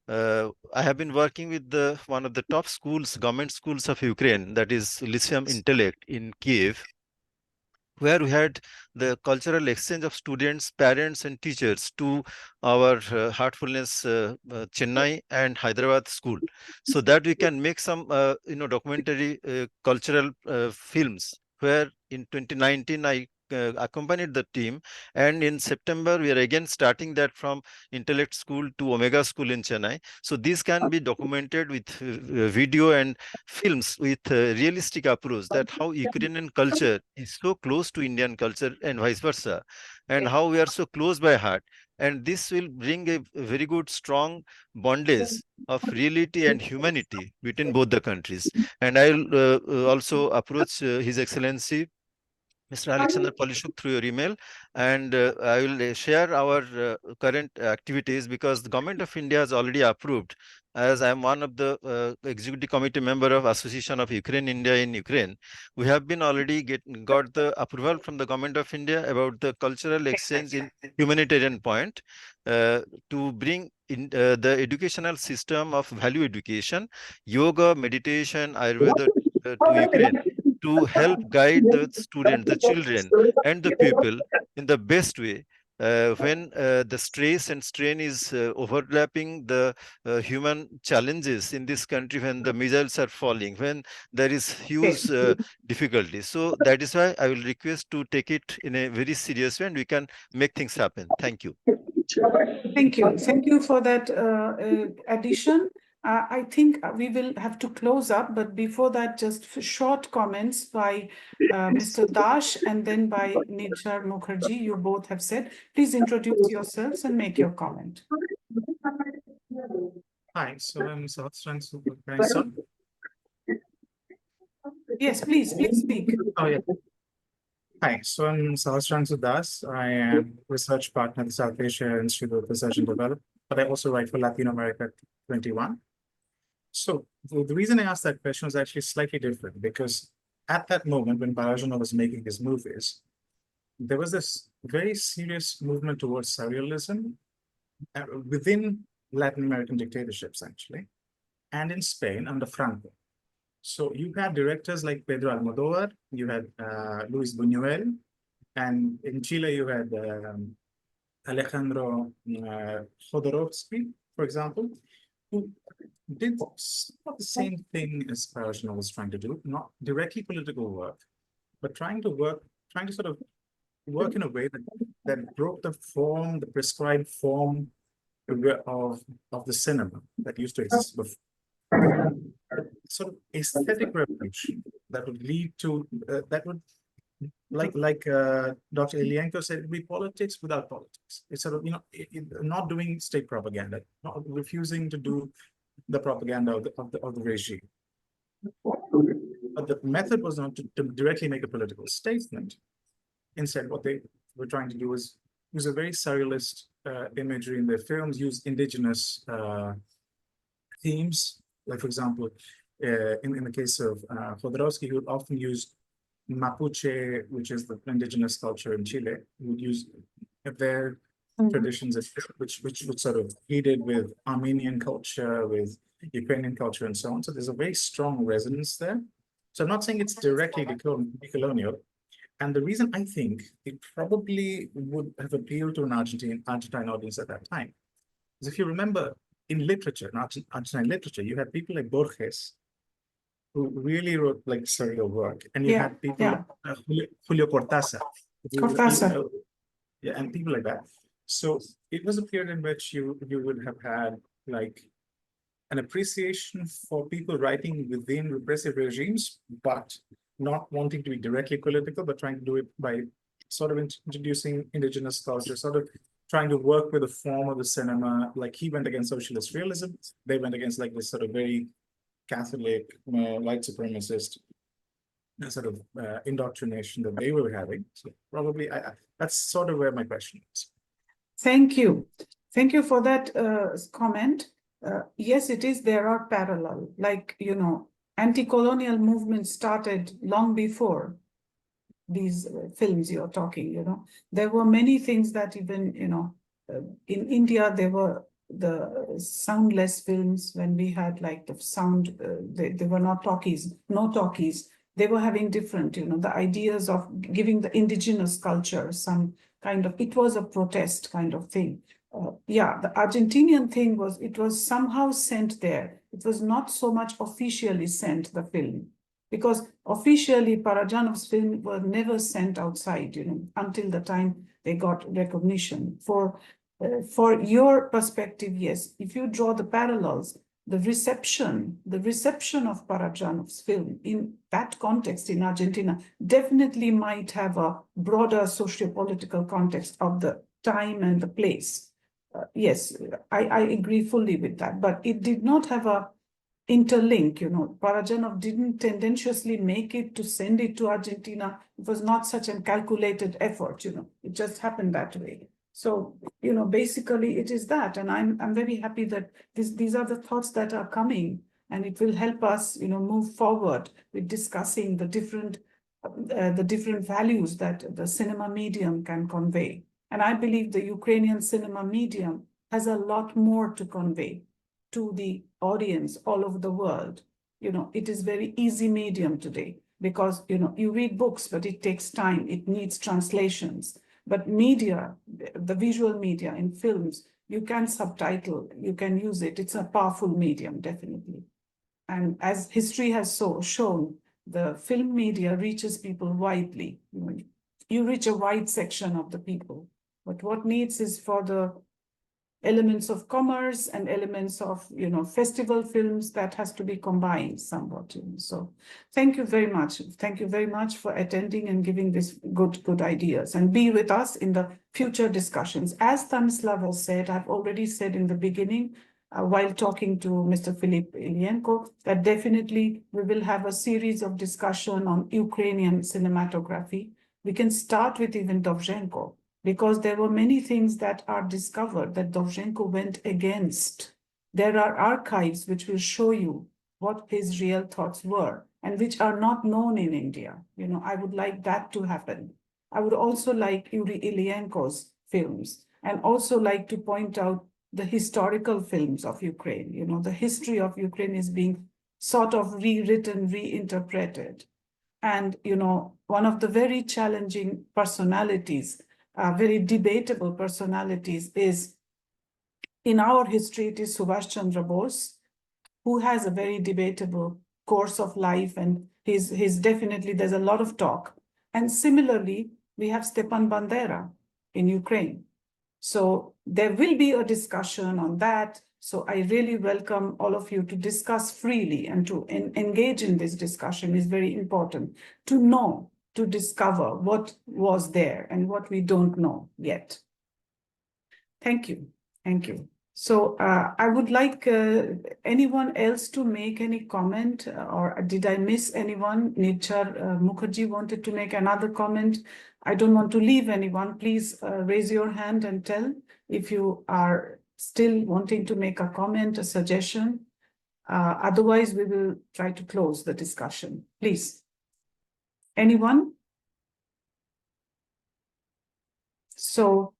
I have been working with one of the top schools, government schools of Ukraine, that is Lyceum Intellect in Kyiv, where we had the cultural exchange of students, parents, and teachers to our Heartfulness Chennai and Hyderabad school, so that we can make some, documentary cultural films. Where in 2019 I accompanied the team, and in September we are again starting that from Intellect School to Omega School in Chennai. So these can be documented with video and films with realistic approach, that how Ukrainian culture is so close to Indian culture and vice versa, and how we are so close by heart. And this will bring a very good, strong bondage of reality and humanity between both the countries. And I will also approach His Excellency Mr. Alexander Polishchuk through your email, and I will share our current activities, because the Government of India has already approved, as I am one of the executive committee member of Association of Ukraine India in Ukraine. We have been already got the approval from the Government of India about the cultural exchange in humanitarian point to bring in the educational system of value education, yoga, meditation, Ayurveda to Ukraine, to help guide the students, the children, and the people in the best way. When the stress and strain is overlapping the human challenges in this country, when the missiles are falling, when there is huge difficulty. So that is why I will request to take it in a very serious way, and we can make things happen. Thank you. Thank you. Thank you for that addition. I think we will have to close up, but before that, just short comments by Mr. Dash and then by Nijar Mukherjee. You both have said. Please introduce yourselves and make your comment. Hi, so I'm Sahasran. Yes, please speak. Oh, yeah. Hi, so I'm Sahasran Das. I am research partner at the South Asia Institute of Research and Development, but I also write for Latin America 21. So the reason I asked that question was actually slightly different, because at that moment when Parajanov was making his movies, there was this very serious movement towards surrealism within Latin American dictatorships, actually, and in Spain under Franco. So you had directors like Pedro Almodóvar, you had Luis Buñuel, and in Chile you had Alejandro Jodorowsky, for example, who did not the same thing as Parajanov was trying to do, not directly political work, but trying to sort of work in a way that broke the form, the prescribed form of the cinema that used to exist before. Sort of aesthetic revolution that would lead to that would like Dr. Illienko said, it would be politics without politics. It's sort of, not doing state propaganda, not refusing to do the propaganda of the regime. But the method was not to directly make a political statement. Instead, what they were trying to do was use a very surrealist imagery in their films, use indigenous themes. Like, for example, in the case of Jodorowsky, he would often use Mapuche, which is the indigenous culture in Chile. He would use their traditions, which would sort of pleaded with Armenian culture, with Ukrainian culture, and so on. So there's a very strong resonance there. So I'm not saying it's directly decolonial. And the reason I think it probably would have appealed to an Argentine audience at that time is, if you remember, in literature, in Argentine literature, you had people like Borges, who really wrote like surreal work, and you had people like Julio Cortázar, and people like that. So it was a period in which you would have had like an appreciation for people writing within repressive regimes, but not wanting to be directly political, but trying to do it by sort of introducing indigenous culture, sort of trying to work with the form of the cinema. Like, he went against socialist realism, they went against like this sort of very Catholic, white supremacist sort of indoctrination that they were having. So probably that's sort of where my question is. Thank you. Thank you for that comment. Yes, it is. There are parallel, like, anti-colonial movements started long before these films you're talking, There were many things that even, in India, there were the soundless films when we had like the sound, they were not talkies, no talkies. They were having different, the ideas of giving the indigenous culture some kind of, it was a protest kind of thing. The Argentinian thing was, it was somehow sent there. It was not so much officially sent, the film, because officially Parajanov's film were never sent outside, until the time they got recognition. For your perspective, yes, if you draw the parallels, the reception of Parajanov's film in that context in Argentina definitely might have a broader socio-political context of the time and the place. Yes, I agree fully with that, but it did not have a interlink, Parajanov didn't tendentiously make it to send it to Argentina. It was not such a calculated effort, it just happened that way. So, basically it is that, and I'm very happy that these are the thoughts that are coming, and it will help us, move forward with discussing the different values that the cinema medium can convey. And I believe the Ukrainian cinema medium has a lot more to convey to the audience all over the world. It is very easy medium today because, you read books, but it takes time. It needs translations. But media, the visual media in films, you can subtitle, you can use it. It's a powerful medium, definitely. And as history has shown, the film media reaches people widely. You reach a wide section of the people. But what needs is for the elements of commerce and elements of, festival films that has to be combined somewhat. So thank you very much. Thank you very much for attending and giving this good ideas, and be with us in the future discussions. As Stanislav said, I've already said in the beginning, while talking to Mr. Pylyp Illienko, that definitely we will have a series of discussion on Ukrainian cinematography. We can start with even Dovzhenko, because there were many things that are discovered that Dovzhenko went against. There are archives which will show you what his real thoughts were and which are not known in India. I would like that to happen. I would also like Yuri Illienko's films, and also like to point out the historical films of Ukraine. The history of Ukraine is being sort of rewritten, reinterpreted. And, one of the very challenging personalities, very debatable personalities is, in our history, it is Subhash Chandra Bose, who has a very debatable course of life, and he's definitely, there's a lot of talk. And similarly, we have Stepan Bandera in Ukraine. So there will be a discussion on that. So I really welcome all of you to discuss freely and to engage in this discussion is very important. To know, to discover what was there and what we don't know yet. Thank you. Thank you. So I would like anyone else to make any comment, or did I miss anyone? Nidchar Mukherjee wanted to make another comment. I don't want to leave anyone. Please raise your hand and tell if you are still wanting to make a comment, a suggestion. Otherwise, we will try to close the discussion. Please. Anyone? So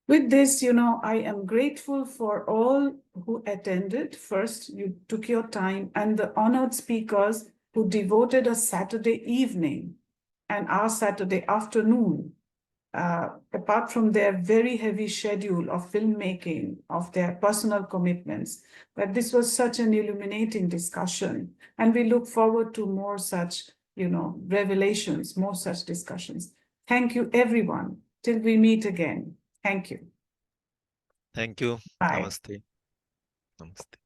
with this, I am grateful for all who attended. First, you took your time, and the honored speakers who devoted a Saturday evening and our Saturday afternoon, apart from their very heavy schedule of filmmaking, of their personal commitments, but this was such an illuminating discussion. And we look forward to more such, revelations, more such discussions. Thank you, everyone. Till we meet again. Thank you. Thank you. Bye. Namaste. Namaste.